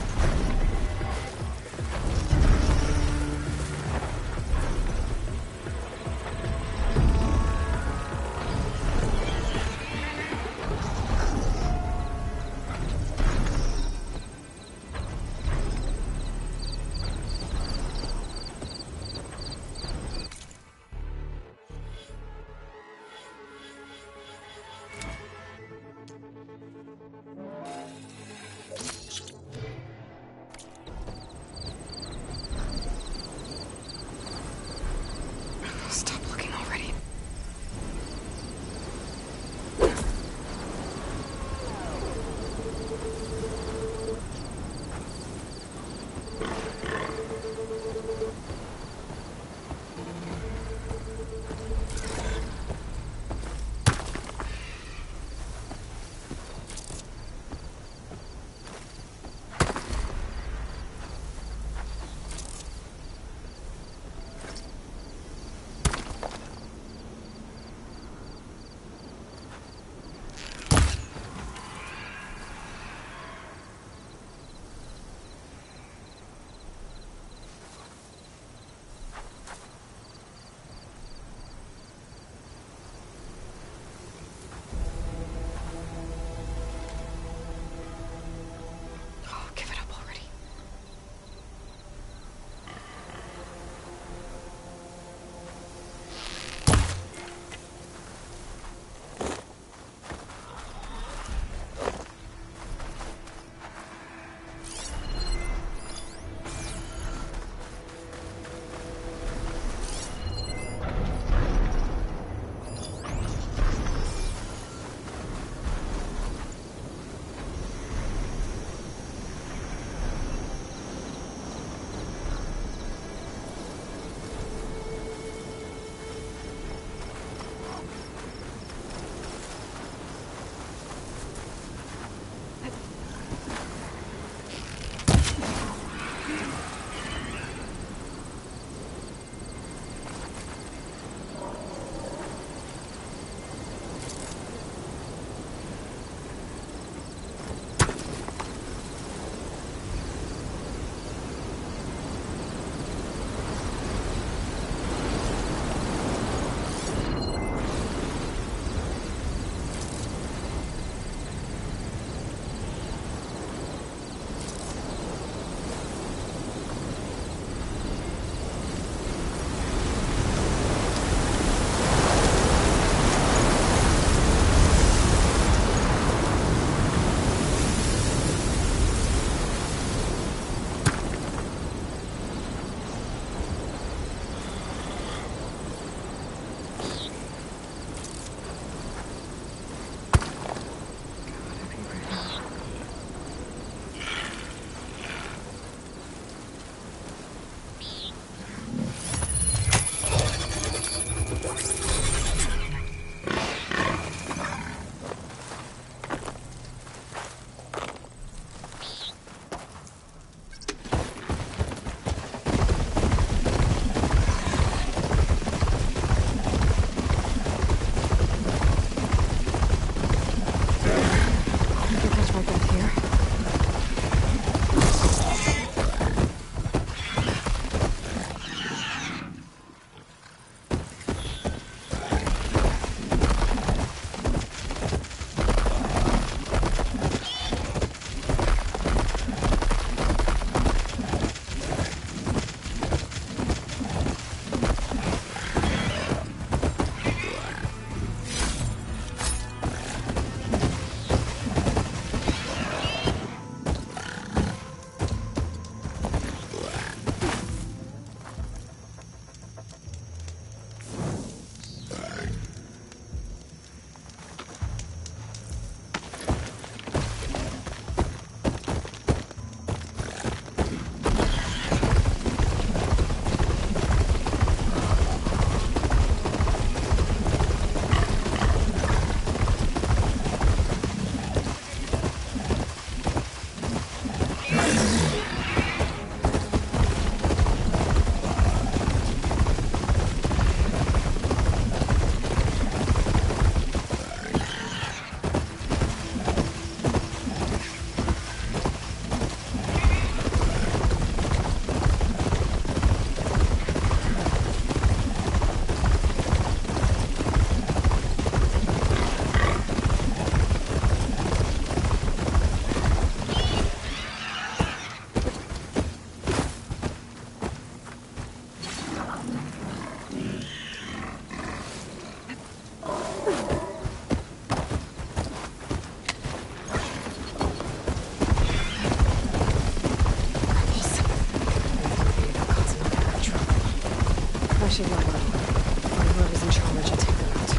should let go. Find whoever's in charge and take them out.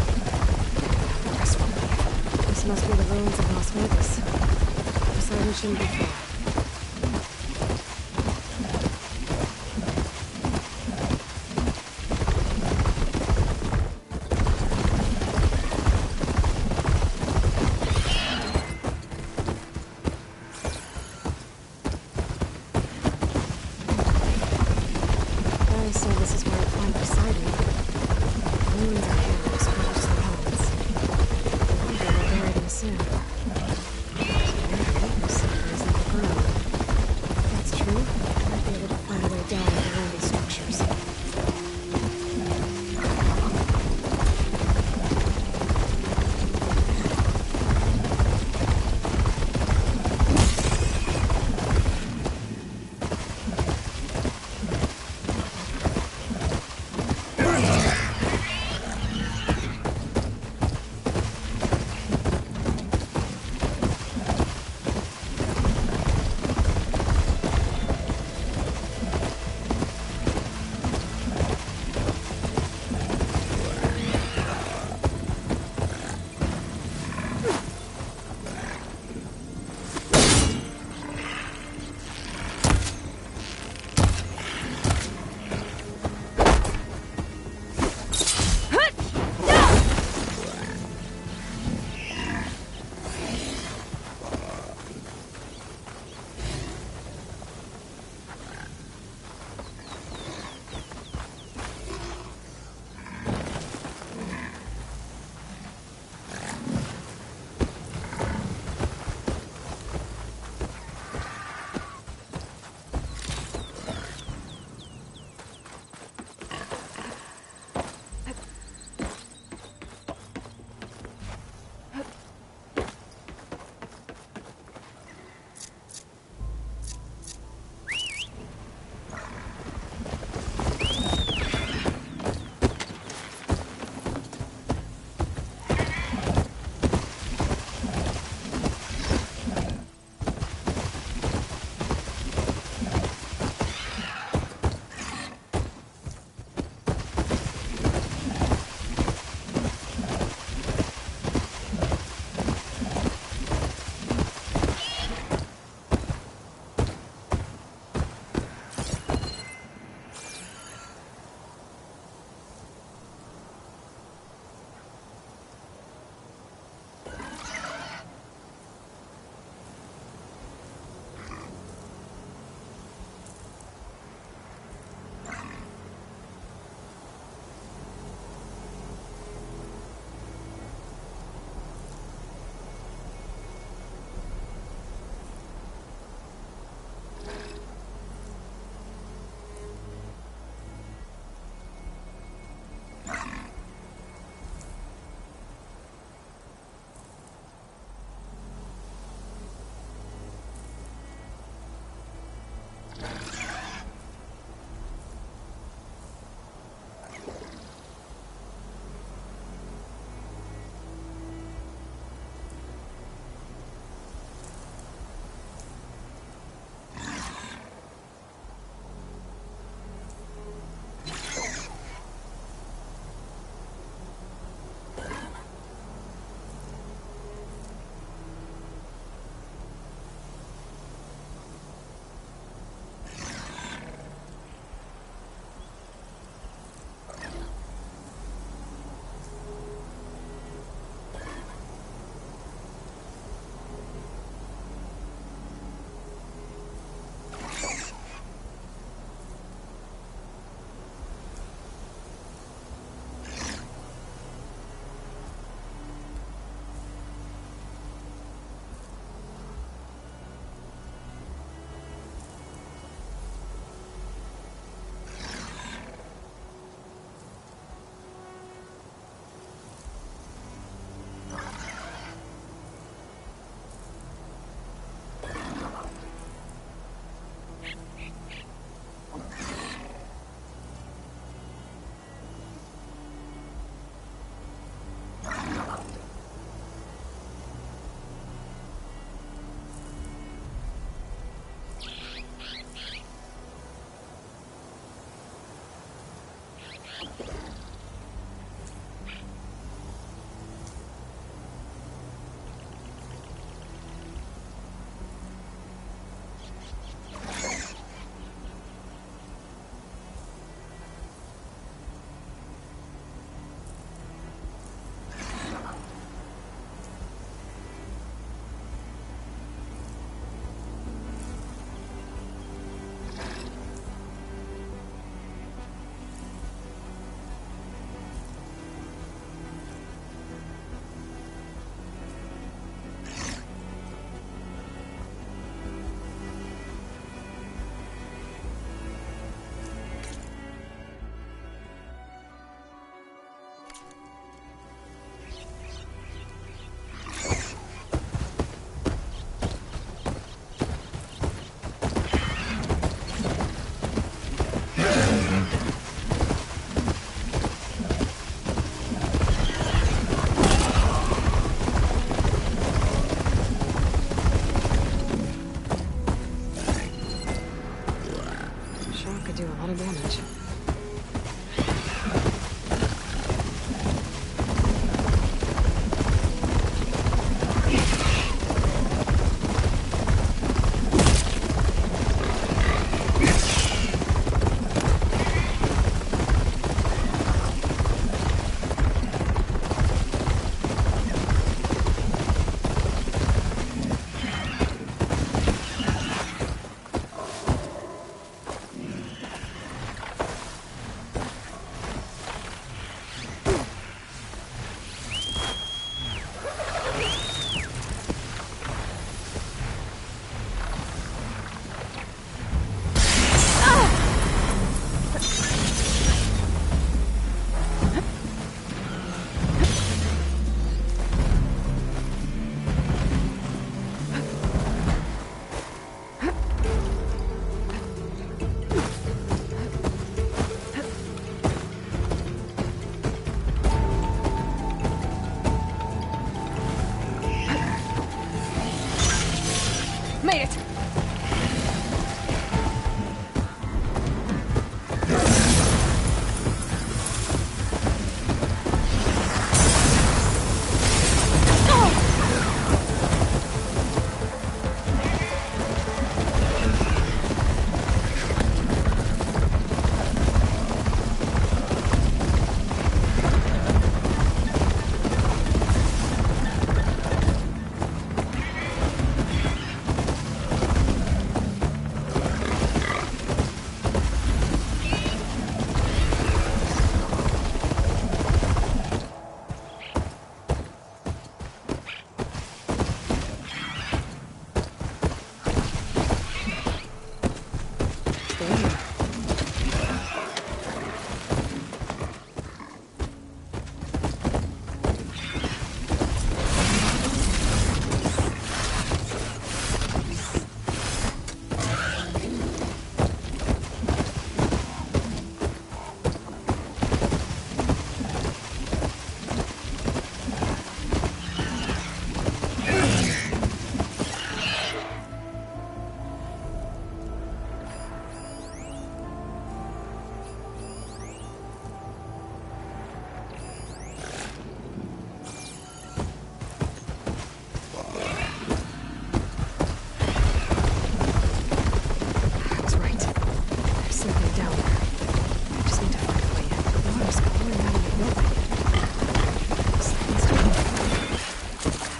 The rest will leave. This must be the ruins of Las Vegas. Poseidon shouldn't be far. So this is where I find Poseidon. Ruins are here, as close as the elements. I wonder where we're buried him soon. Maybe Poseidon isn't the bird. Made it!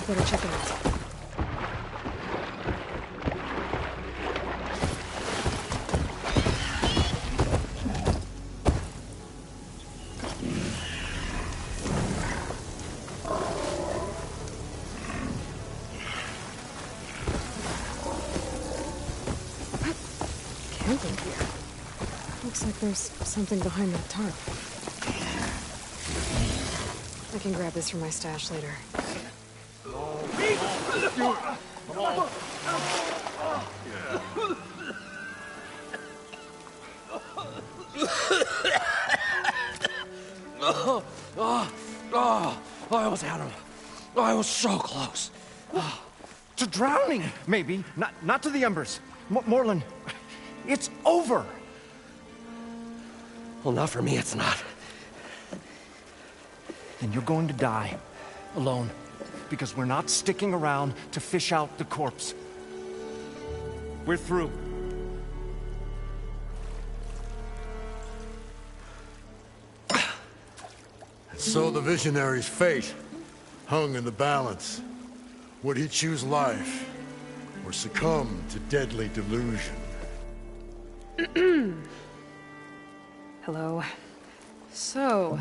Better check it out. Camping here. Looks like there's something behind that tarp. I can grab this from my stash later. I almost had him. I was so close. To drowning, maybe. Not to the embers. Morlund, it's over. Well, not for me, it's not. Then you're going to die. Alone. Because we're not sticking around to fish out the corpse. We're through. So the visionary's fate hung in the balance. Would he choose life or succumb to deadly delusion? Hello. So,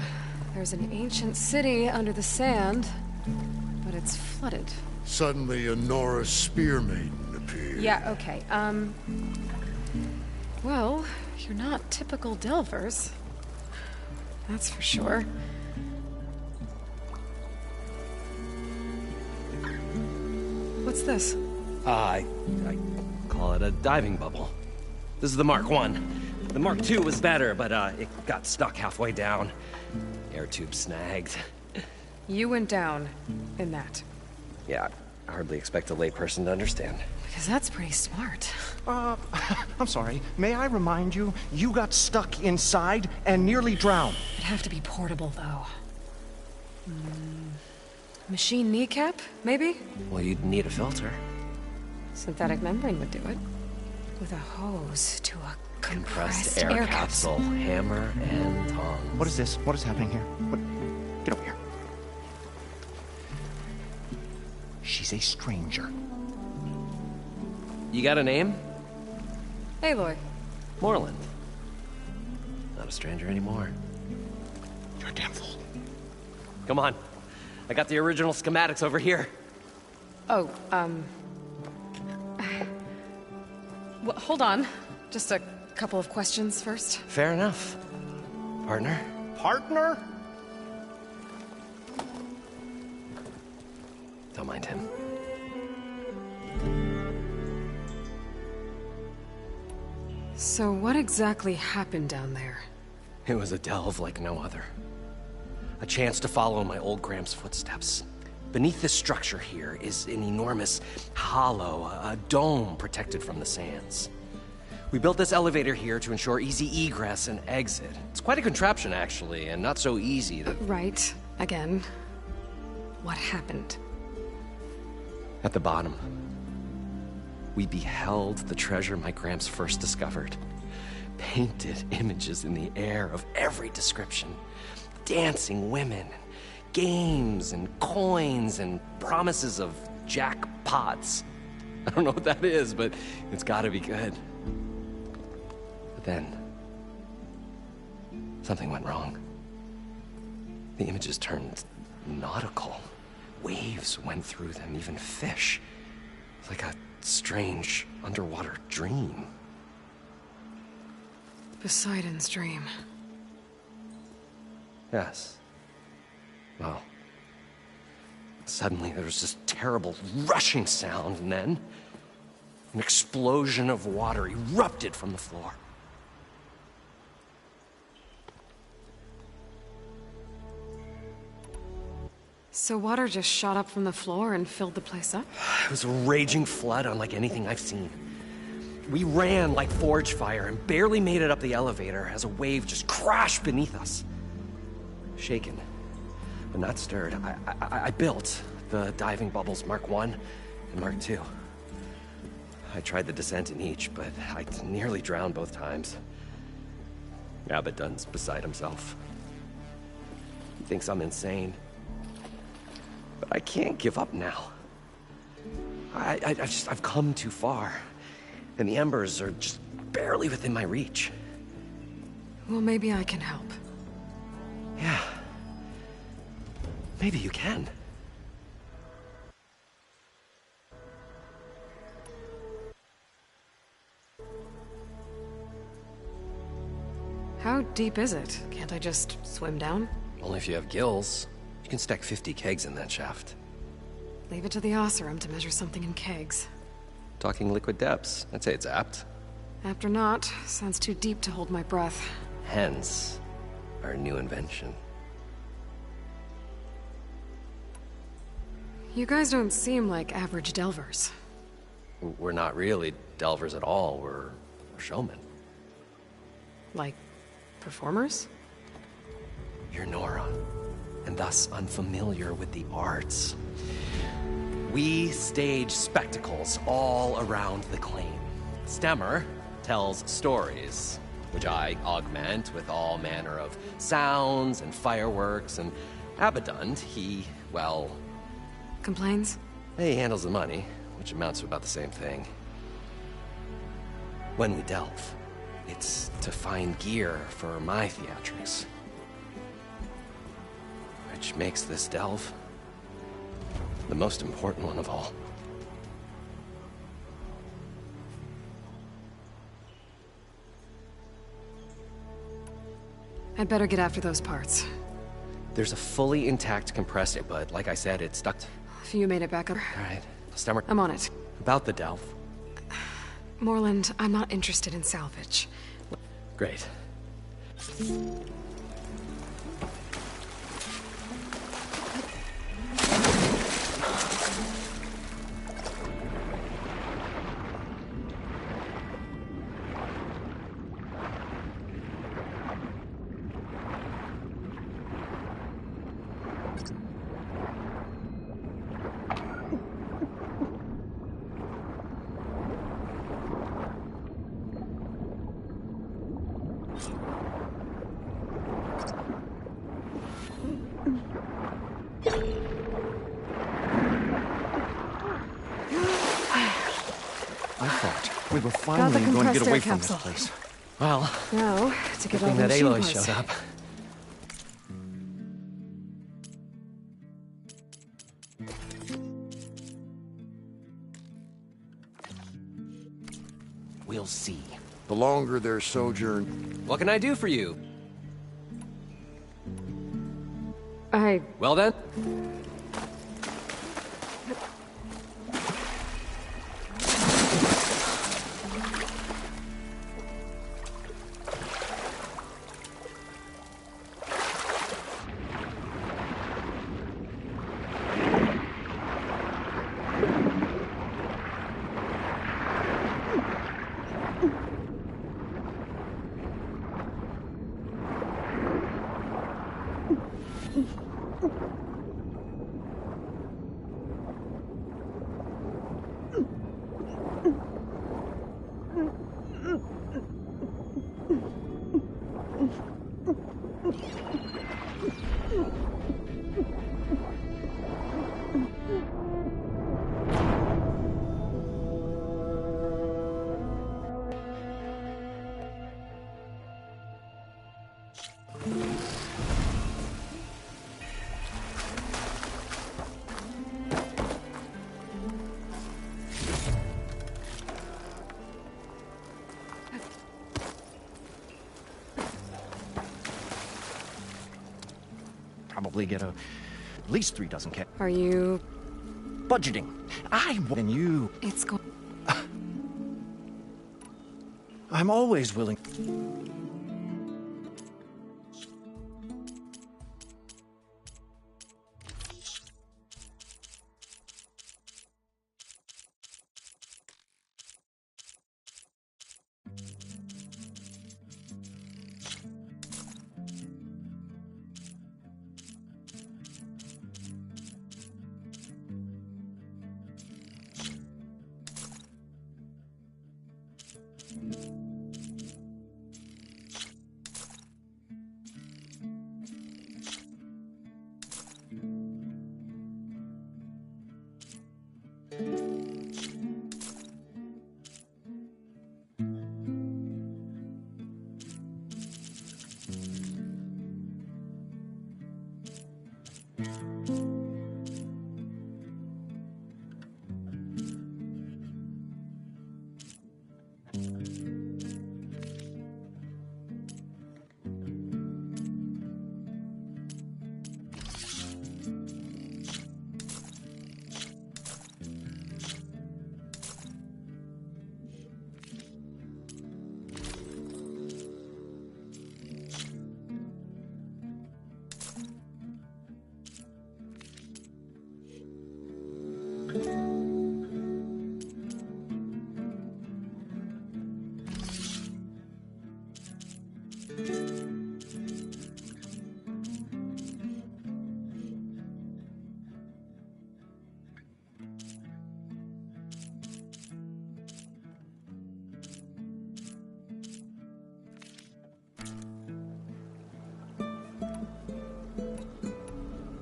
there's an ancient city under the sand, but it's flooded. Suddenly a Nora spear maiden appeared. Yeah, okay, well, you're not typical Delvers. That's for sure. What's this? I call it a diving bubble. This is the Mark 1. The Mark 2 was better, but it got stuck halfway down. Air tube snagged. You went down in that. Yeah, I hardly expect a layperson to understand. Because that's pretty smart. I'm sorry. May I remind you, you got stuck inside and nearly drowned. It'd have to be portable, though. Machine kneecap, maybe? Well, you'd need a filter. Synthetic membrane would do it. With a hose to a compressed air capsule. Hammer and tongs. What is this? What is happening here? What? Get over here. She's a stranger. You got a name? Aloy. Morlund. Not a stranger anymore. You're a damn fool. Come on. I got the original schematics over here. Oh, well, hold on. Just a couple of questions first. Fair enough. Partner? Partner? Don't mind him. So what exactly happened down there? It was a delve like no other. A chance to follow in my old Graham's footsteps. Beneath this structure here is an enormous hollow, a dome protected from the sands. We built this elevator here to ensure easy egress and exit. It's quite a contraption, actually, and not so easy that... Right. Again. What happened? At the bottom, we beheld the treasure my Gramps first discovered. Painted images in the air of every description. Dancing women, games and coins and promises of jackpots. I don't know what that is, but it's gotta be good. But then, something went wrong. The images turned nautical. Waves went through them, even fish. It's like a strange underwater dream. Poseidon's dream. Yes. Well, suddenly there was this terrible rushing sound, and then an explosion of water erupted from the floor. So water just shot up from the floor and filled the place up? It was a raging flood unlike anything I've seen. We ran like forge fire and barely made it up the elevator as a wave just crashed beneath us. Shaken, but not stirred, I built the diving bubbles Mark I and Mark II. I tried the descent in each, but I nearly drowned both times. Abaddon's beside himself. He thinks I'm insane. But I can't give up now. I've come too far. And the embers are just barely within my reach. Well, maybe I can help. Yeah. Maybe you can. How deep is it? Can't I just swim down? Only if you have gills. You can stack 50 kegs in that shaft. Leave it to the Oseram to measure something in kegs. Talking liquid depths. I'd say it's apt. Apt or not, sounds too deep to hold my breath. Hence, our new invention. You guys don't seem like average delvers. We're not really delvers at all. We're showmen. Like, performers? You're Nora, and thus unfamiliar with the arts. We stage spectacles all around the claim. Stemmer tells stories, which I augment with all manner of sounds and fireworks, and Abaddon, he, well... Complains? He handles the money, which amounts to about the same thing. When we delve, it's to find gear for my theatrics. Which makes this delve the most important one of all. I'd better get after those parts. There's a fully intact compressor, but like I said, it's stuck. If you made it back up... All right, Stemmer. I'm on it. About the delve. Moreland, I'm not interested in salvage. Great. We were finally going to get away from this capsule. place. Well, now, to get all good the thing that machine Aloy parts. showed up. We'll see. The longer their sojourn... What can I do for you? Well then? comfortably get at least 3 dozen cats. Are you... Budgeting. And you. It's going... I'm always willing.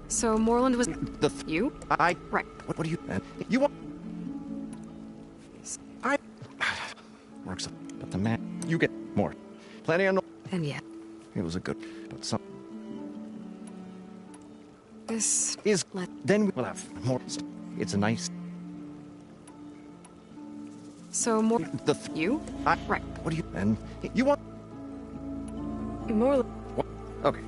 So Morland was... You? Right. What do you... You want... I... Works up, but the man... You get more. Plenty on... And yeah. It was a good... But some... This... Is... Then we'll have more... It's a nice... So more... You? Right. What do you... And... You want... Morland... What? Okay.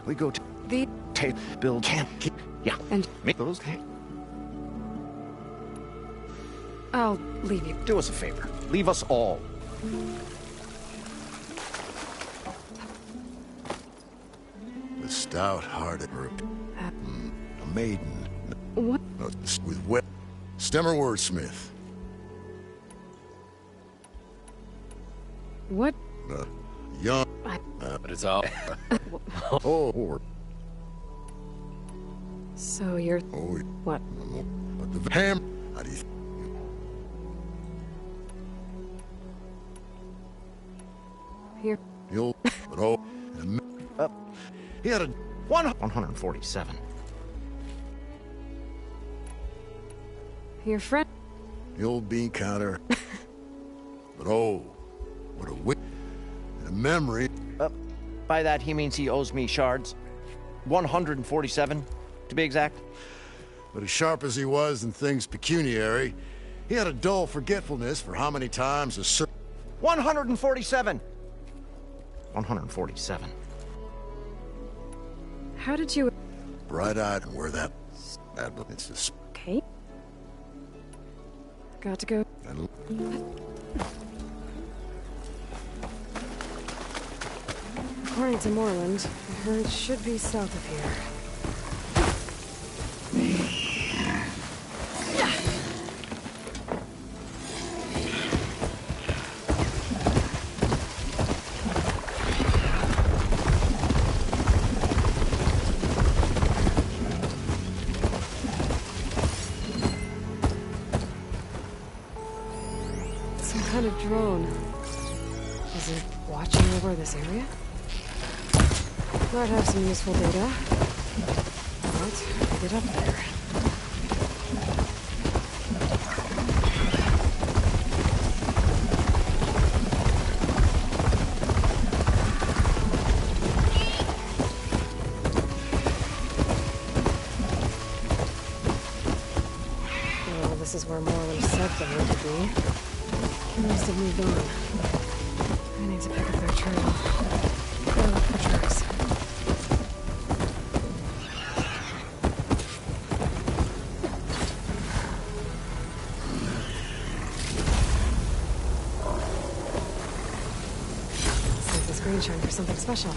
We go to... The... Tape, build, can't keep... Yeah. And... Make those... I'll leave you. Do us a favor. Leave us all. The stout-hearted a maiden. What? With wet... Stemmer wordsmith. What? Young... But it's all... Oh... So you're... Oh... What? But the ham... How do you... Here. You'll... But oh... He had a... 147. Your friend... The old bean counter. But oh... What a wit... And a memory... By that, he means he owes me shards. 147, to be exact. But as sharp as he was in things pecuniary, he had a dull forgetfulness for how many times a 147! 147. How did you... Bright-eyed and where that... It's just... Okay. Got to go. And... According to Morland, I heard it should be south of here. Some kind of drone. Is it watching over this area? Might have some useful data. But get up there. Well, this is where Morland said they were to be. They must have moved on. I need to pick up their trail. Go look for tracks. screen shine for something special.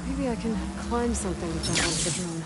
Maybe I can climb something to jump onto the drone.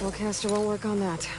Spellcaster won't work on that.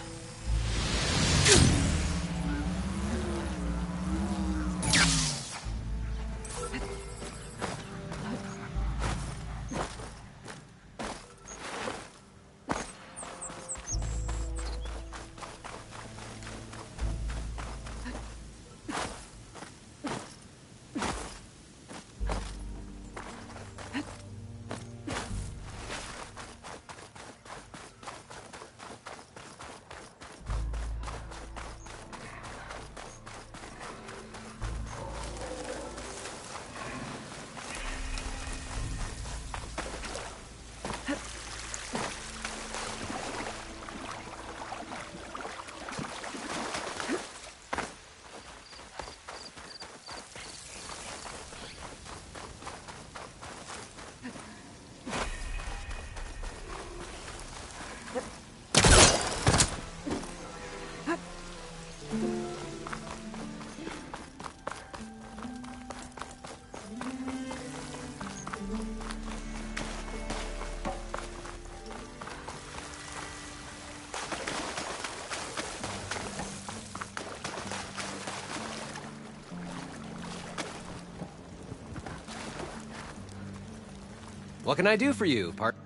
What can I do for you, part?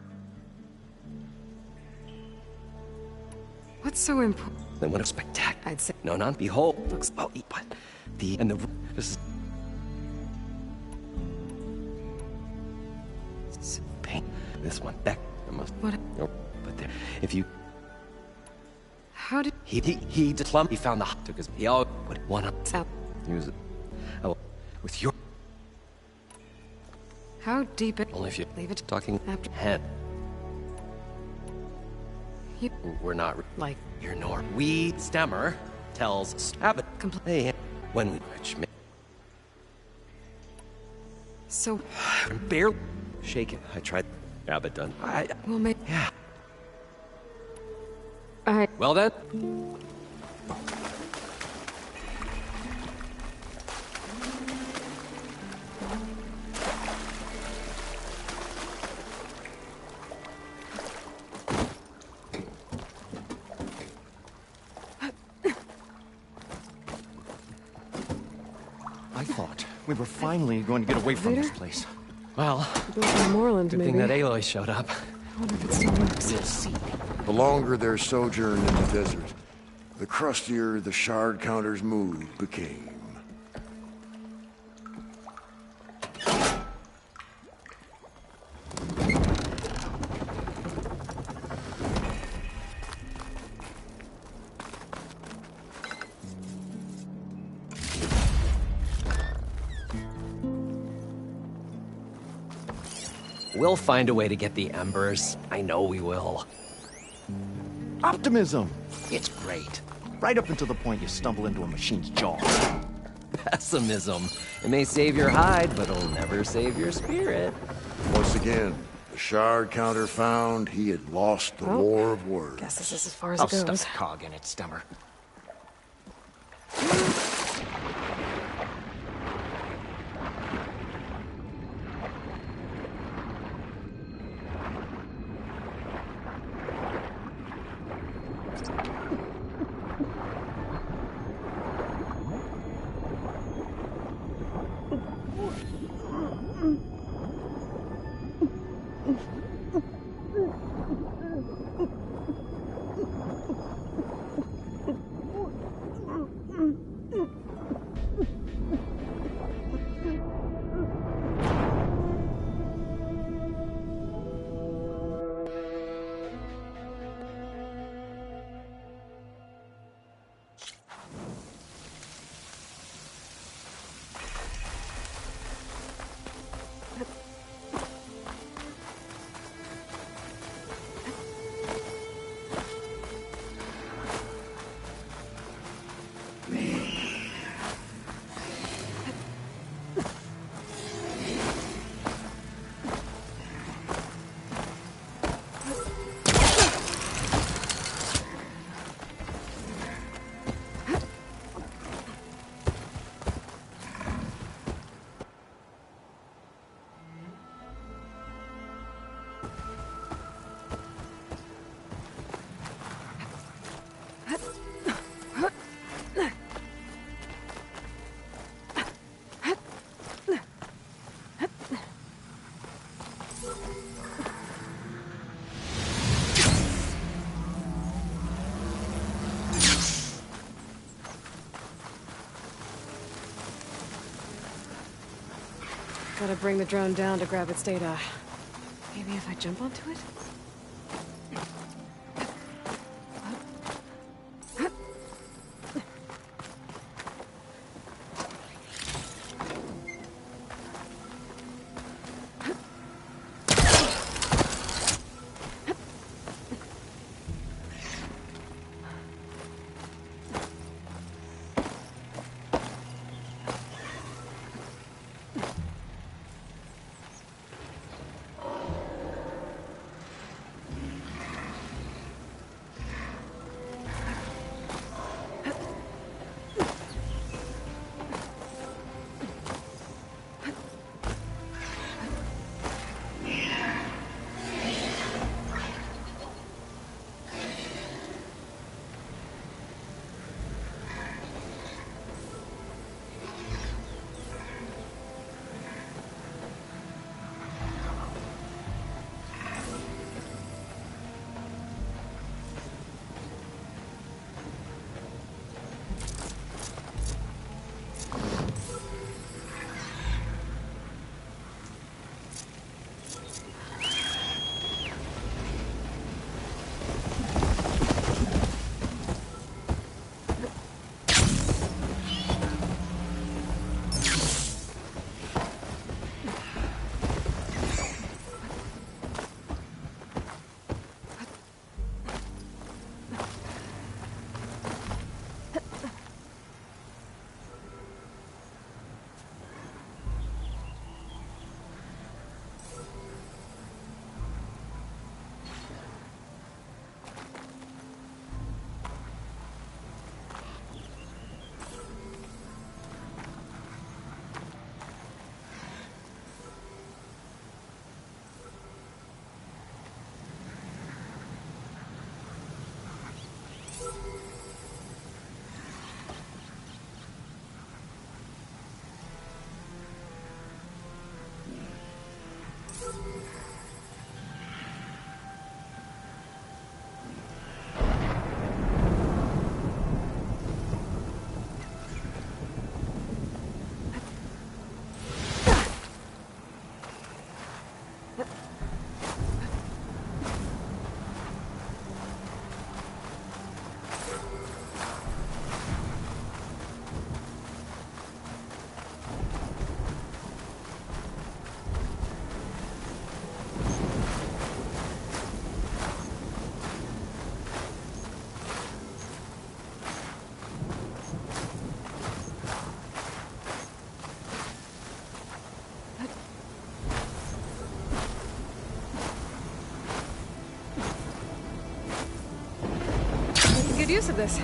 What's so important? Then what a spectacular. I'd say. No, not behold. Looks well, but the and the this is paint. This one back. I must. What? No, but there. If you. How did He did plumb. He found the took his. He all would one up. Sal? Use it. Oh, with your. How deep it? Only if you Leave it talking after head. You We're not like you're nor we Stemmer tells Abbott complete. when we which So I'm barely shaking. I tried Abbott done. we'll make. Yeah. Well then. I thought we were finally going to get away from this Vader? place. Well, From Moreland, good maybe. thing that Aloy showed up. I wonder if it still works. We'll see. The longer their sojourn in the desert, the crustier the shard counter's mood became. We'll find a way to get the embers. I know we will. Optimism! It's great. Right up until the point you stumble into a machine's jaws. Pessimism. It may save your hide, but it'll never save your spirit. Once again, the shard counter found he had lost the Well, war of words. Guess this is as far as I'll it goes. stuff a cog in it, Stemmer. Gotta bring the drone down to grab its data. Maybe if I jump onto it? Good use of this.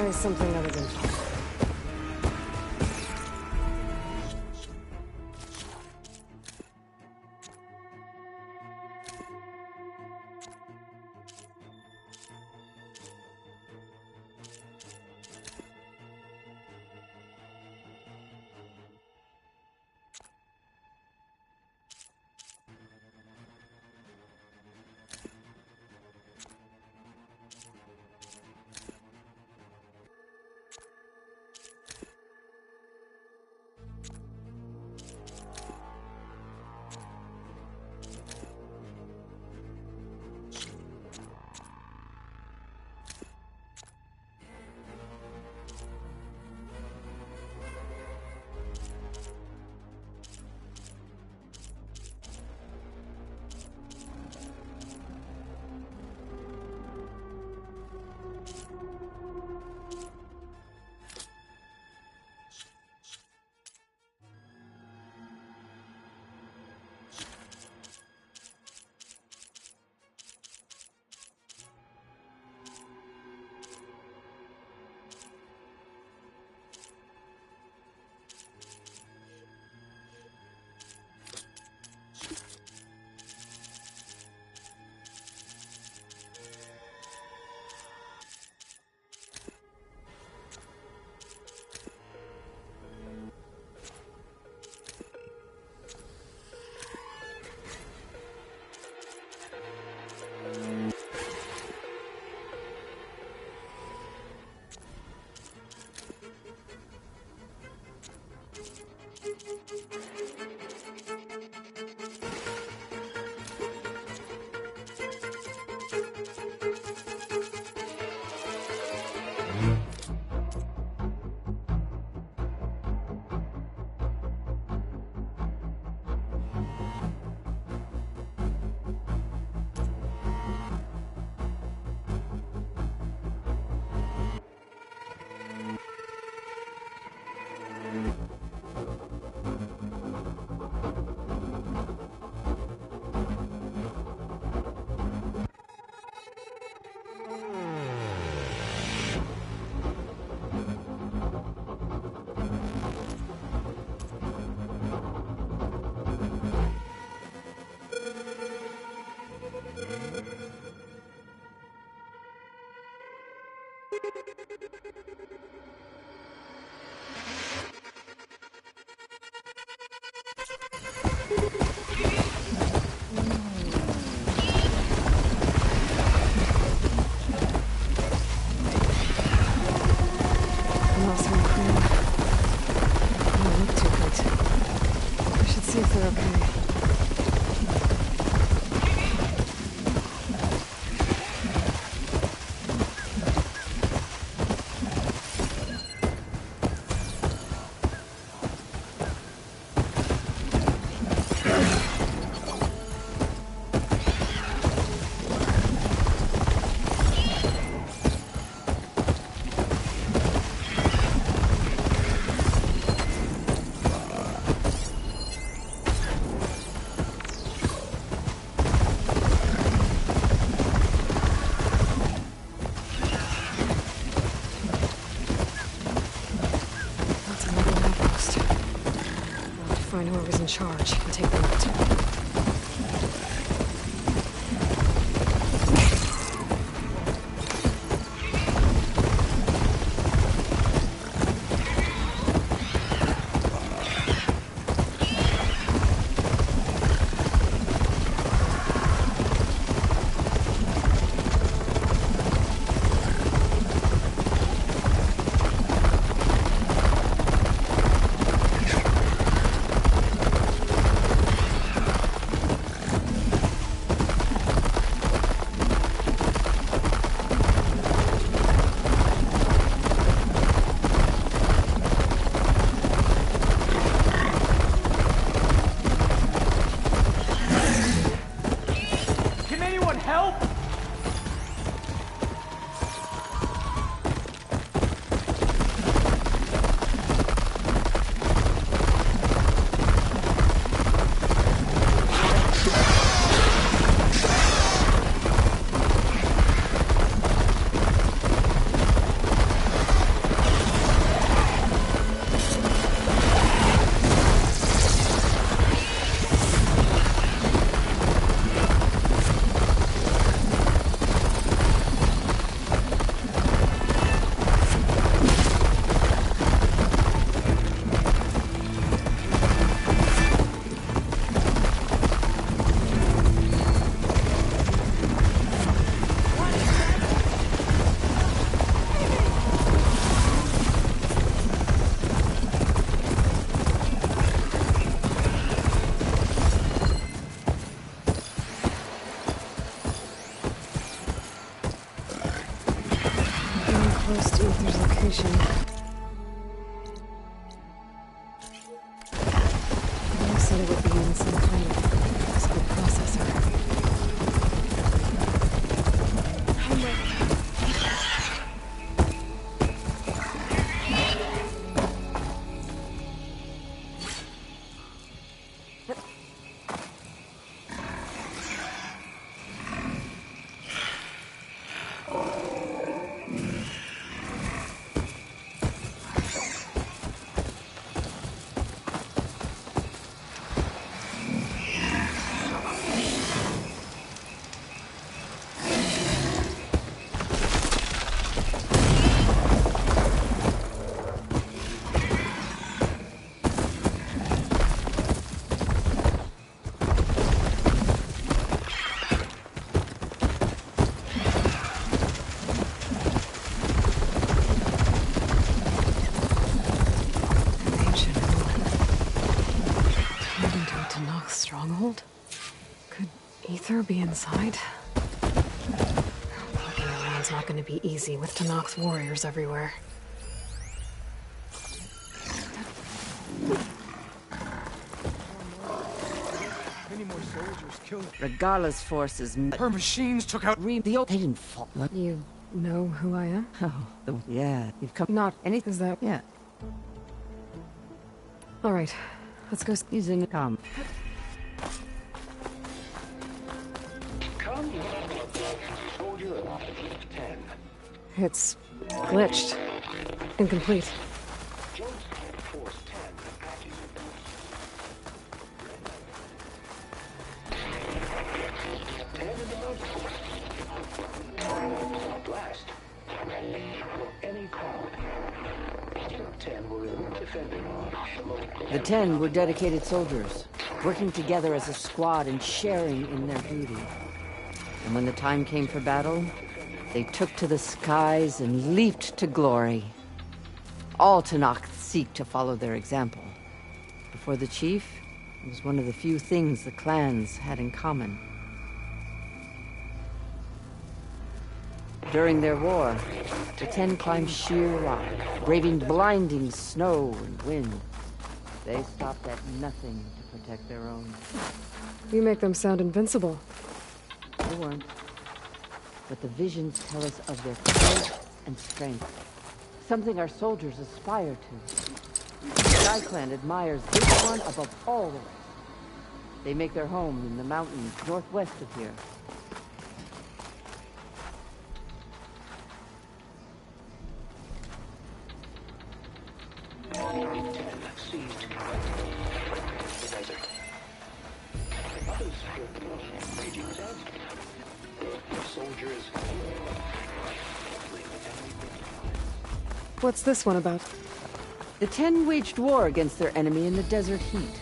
Try something other than fire. Find whoever's in charge and take them out. Arthur be inside? Poking around's not gonna be easy with Tenakth's warriors everywhere. Many more soldiers killed. Regala's forces. Her machines took out They didn't fall. You know who I am? Oh, yeah. You've come. Not Anything? Is that... Yeah. Alright, let's go. He's in the com. It's glitched. Incomplete. The 10 were dedicated soldiers, working together as a squad and sharing in their duty. And when the time came for battle, they took to the skies and leaped to glory. All Tenakth seek to follow their example. Before the chief, it was one of the few things the clans had in common. During their war, the 10 climbed sheer rock, braving blinding snow and wind. They stopped at nothing to protect their own. You make them sound invincible. They weren't. But the visions tell us of their courage and strength. Something our soldiers aspire to. The Sky Clan admires this one above all the rest. They make their home in the mountains northwest of here. What's this one about? The 10 waged war against their enemy in the desert heat.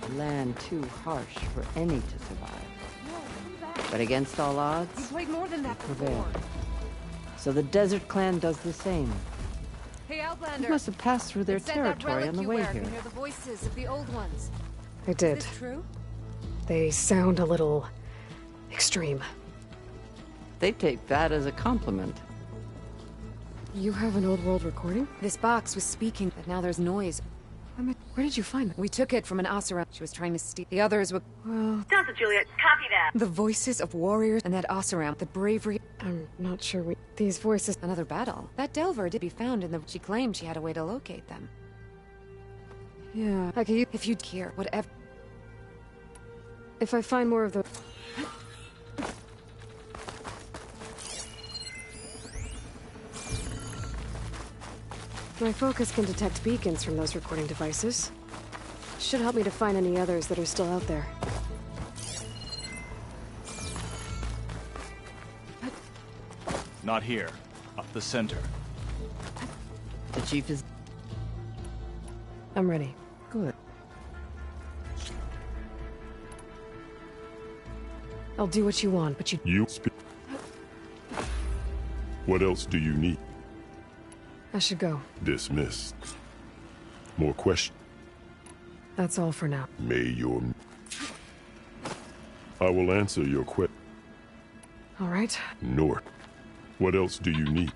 A land too harsh for any to survive. But against all odds, You played more than that prevailed. So the Desert Clan does the same. Hey, Outlander. You must have passed through their It said territory that on the relic way you wear here. can hear the voices of the old ones. I did. Is this true? They sound a little... extreme. They take that as a compliment. You have an old world recording? This box was speaking, but now there's noise. Where did you find it? We took it from an Asura. She was trying to steal. The others were... Well... Delta Juliet, copy that. The voices of warriors and that Asuram, the bravery... I'm not sure we... These voices... Another battle. That Delver did be found in the... She claimed she had a way to locate them. Yeah, If you'd hear, whatever... If I find more of the... My focus can detect beacons from those recording devices. Should help me to find any others that are still out there. Not here. Up the center. The chief is... I'm ready. Good. I'll do what you want, but You speak. What else do you need? I should go. Dismissed. More questions? That's all for now. May your... I will answer your question. All right. North. What else do you need?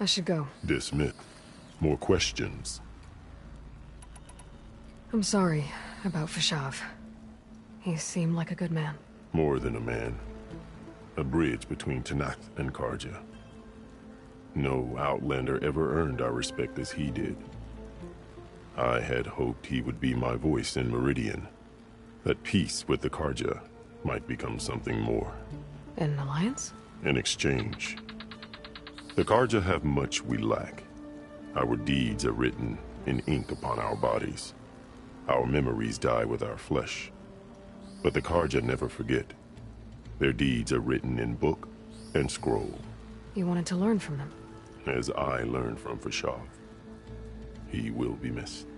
I should go. Dismissed. More questions? I'm sorry about Fashav. He seemed like a good man. More than a man. A bridge between Tenakth and Carja. No Outlander ever earned our respect as he did. I had hoped he would be my voice in Meridian. That peace with the Carja might become something more. An alliance? An exchange. The Carja have much we lack. Our deeds are written in ink upon our bodies. Our memories die with our flesh. But the Carja never forget. Their deeds are written in book and scroll. You wanted to learn from them? As I learned from Fashav. He will be missed.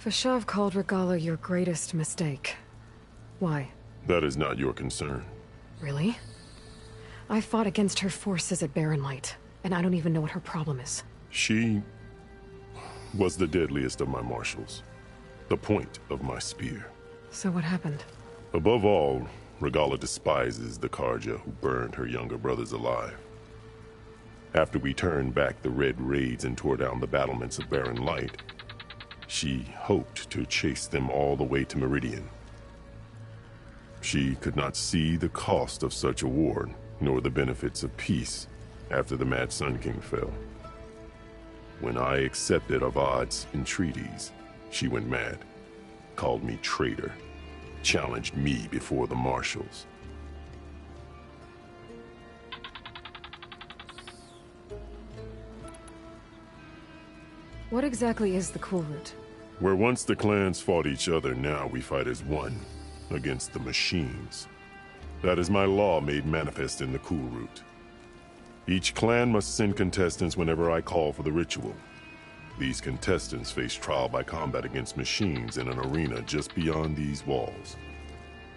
Fashav called Regala your greatest mistake. Why? That is not your concern. Really? I fought against her forces at Barren Light, and I don't even know what her problem is. She was the deadliest of my marshals. The point of my spear. So what happened? Above all, Regalla despises the Carja who burned her younger brothers alive. After we turned back the Red Raids and tore down the battlements of Barren Light, she hoped to chase them all the way to Meridian. She could not see the cost of such a war, nor the benefits of peace after the Mad Sun King fell. When I accepted Avad's entreaties, she went mad, called me traitor, challenged me before the marshals. What exactly is the Cool Route? Where once the clans fought each other, now we fight as one, against the machines. That is my law made manifest in the Cool Route. Each clan must send contestants whenever I call for the ritual. These contestants face trial by combat against machines in an arena just beyond these walls.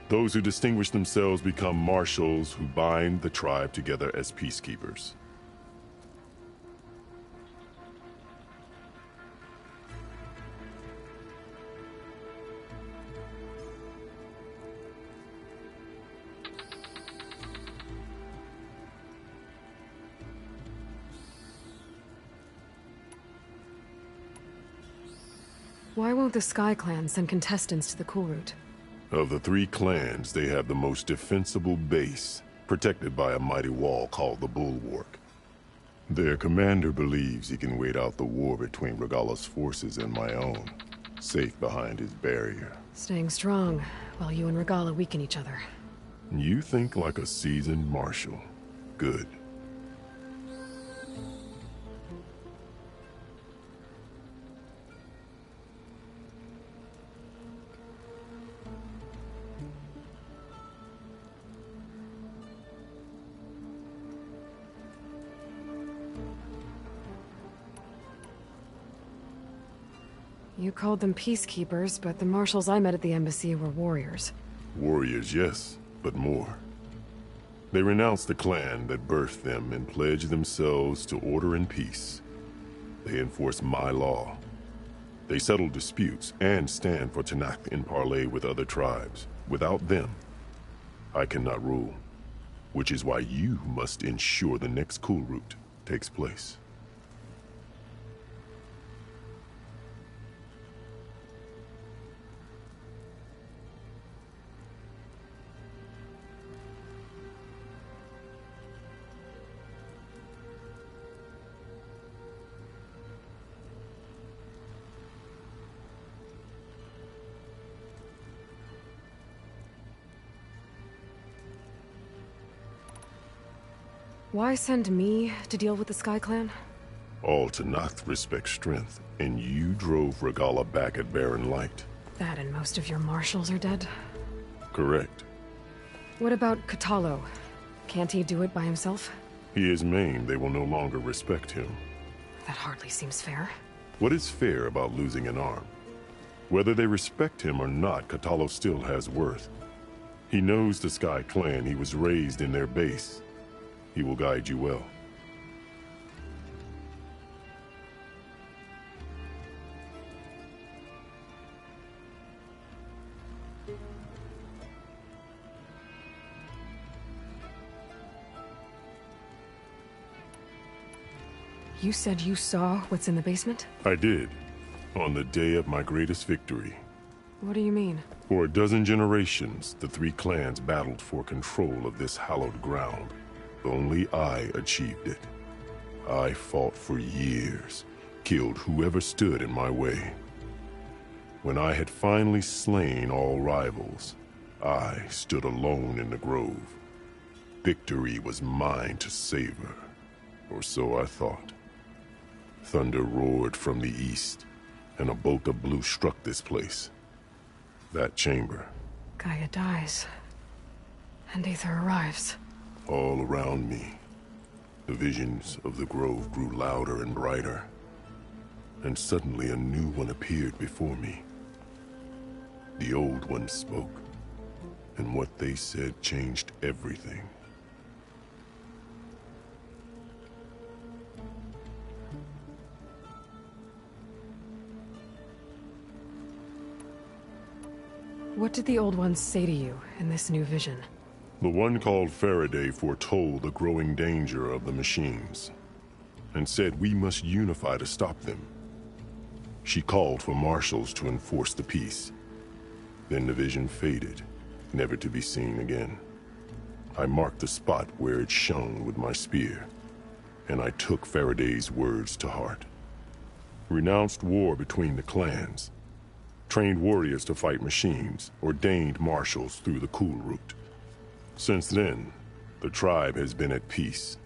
Those who distinguish themselves become marshals who bind the tribe together as peacekeepers. Why won't the Sky Clan send contestants to the Cool Route? Of the three clans, they have the most defensible base, protected by a mighty wall called the Bulwark. Their commander believes he can wait out the war between Regalla's forces and my own, safe behind his barrier. Staying strong, while you and Regalla weaken each other. You think like a seasoned marshal. Good. You called them peacekeepers, but the marshals I met at the embassy were warriors. Warriors, yes, but more. They renounce the clan that birthed them and pledge themselves to order and peace. They enforce my law. They settle disputes and stand for Tenakth in parley with other tribes. Without them, I cannot rule. Which is why you must ensure the next Cool Route takes place. Why send me to deal with the Sky Clan? All Tenakth respect strength, and you drove Regalla back at Barren Light. That and most of your marshals are dead? Correct. What about Kotallo? Can't he do it by himself? He is maimed, they will no longer respect him. That hardly seems fair. What is fair about losing an arm? Whether they respect him or not, Kotallo still has worth. He knows the Sky Clan, he was raised in their base. He will guide you well. You said you saw what's in the basement? I did, on the day of my greatest victory. What do you mean? For a dozen generations, the three clans battled for control of this hallowed ground. Only I achieved it. I fought for years, killed whoever stood in my way. When I had finally slain all rivals, I stood alone in the grove. Victory was mine to savor, or so I thought. Thunder roared from the east, and a bolt of blue struck this place. That chamber. Gaia dies, and Aether arrives. All around me, the visions of the grove grew louder and brighter, and suddenly a new one appeared before me. The old one spoke, and what they said changed everything. What did the old ones say to you in this new vision? The one called Faraday foretold the growing danger of the machines, and said we must unify to stop them. She called for marshals to enforce the peace. Then the vision faded, never to be seen again. I marked the spot where it shone with my spear, and I took Faraday's words to heart. Renounced war between the clans, trained warriors to fight machines, ordained marshals through the cool route. Since then, the tribe has been at peace,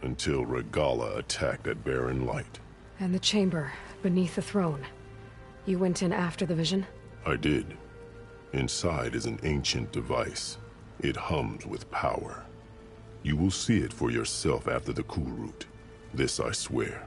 until Regalla attacked at Barren Light. And the chamber, beneath the throne. You went in after the vision? I did. Inside is an ancient device. It hums with power. You will see it for yourself after the cool route. This I swear.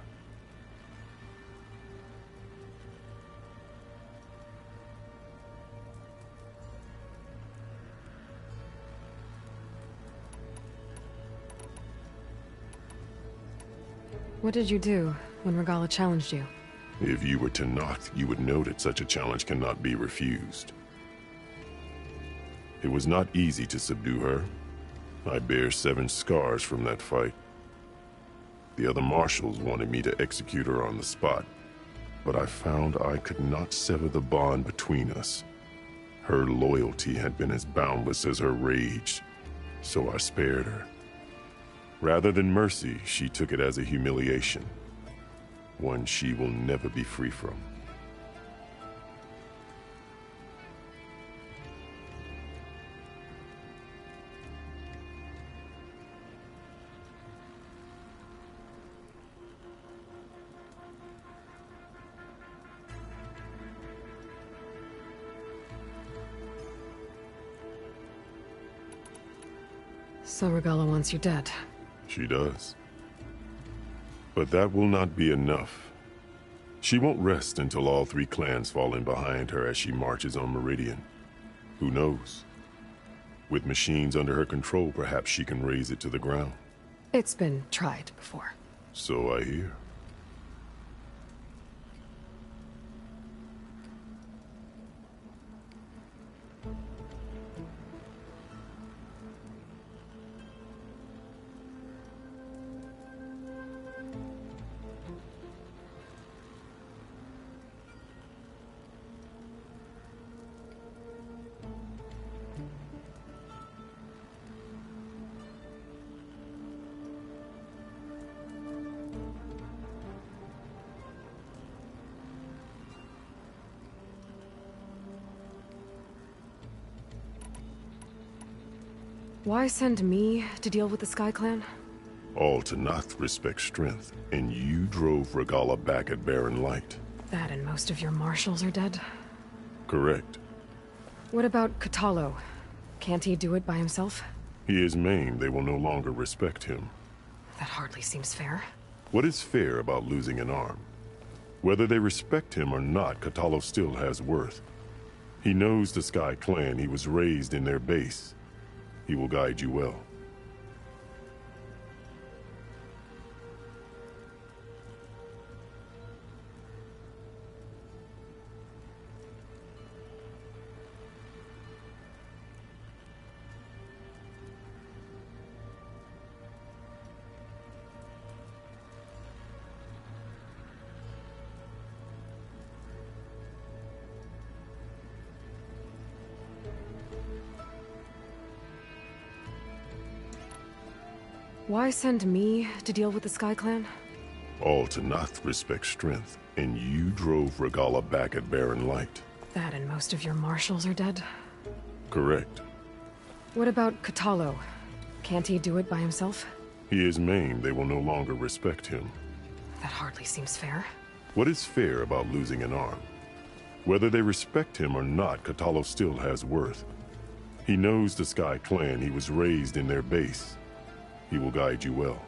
What did you do when Regalla challenged you? If you were Tenakth, you would know that such a challenge cannot be refused. It was not easy to subdue her. I bear 7 scars from that fight. The other marshals wanted me to execute her on the spot, but I found I could not sever the bond between us. Her loyalty had been as boundless as her rage, so I spared her. Rather than mercy, she took it as a humiliation, one she will never be free from. So Regalla wants you dead. She does. But that will not be enough. She won't rest until all 3 clans fall in behind her as she marches on Meridian. Who knows? With machines under her control, perhaps she can raise it to the ground. It's been tried before. So I hear. Why send me to deal with the Sky Clan? All Tenakth respect strength, and you drove Regalla back at Barren Light. That and most of your marshals are dead? Correct. What about Kotallo? Can't he do it by himself? He is maimed. They will no longer respect him. That hardly seems fair. What is fair about losing an arm? Whether they respect him or not, Kotallo still has worth. He knows the Sky Clan. He was raised in their base. He will guide you well. Why send me to deal with the Sky Clan? All Tenakth respect strength, and you drove Regalla back at Barren Light. That and most of your marshals are dead? Correct. What about Kotallo? Can't he do it by himself? He is maimed. They will no longer respect him. That hardly seems fair. What is fair about losing an arm? Whether they respect him or not, Kotallo still has worth. He knows the Sky Clan. He was raised in their base. He will guide you well.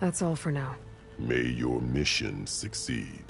That's all for now. May your mission succeed.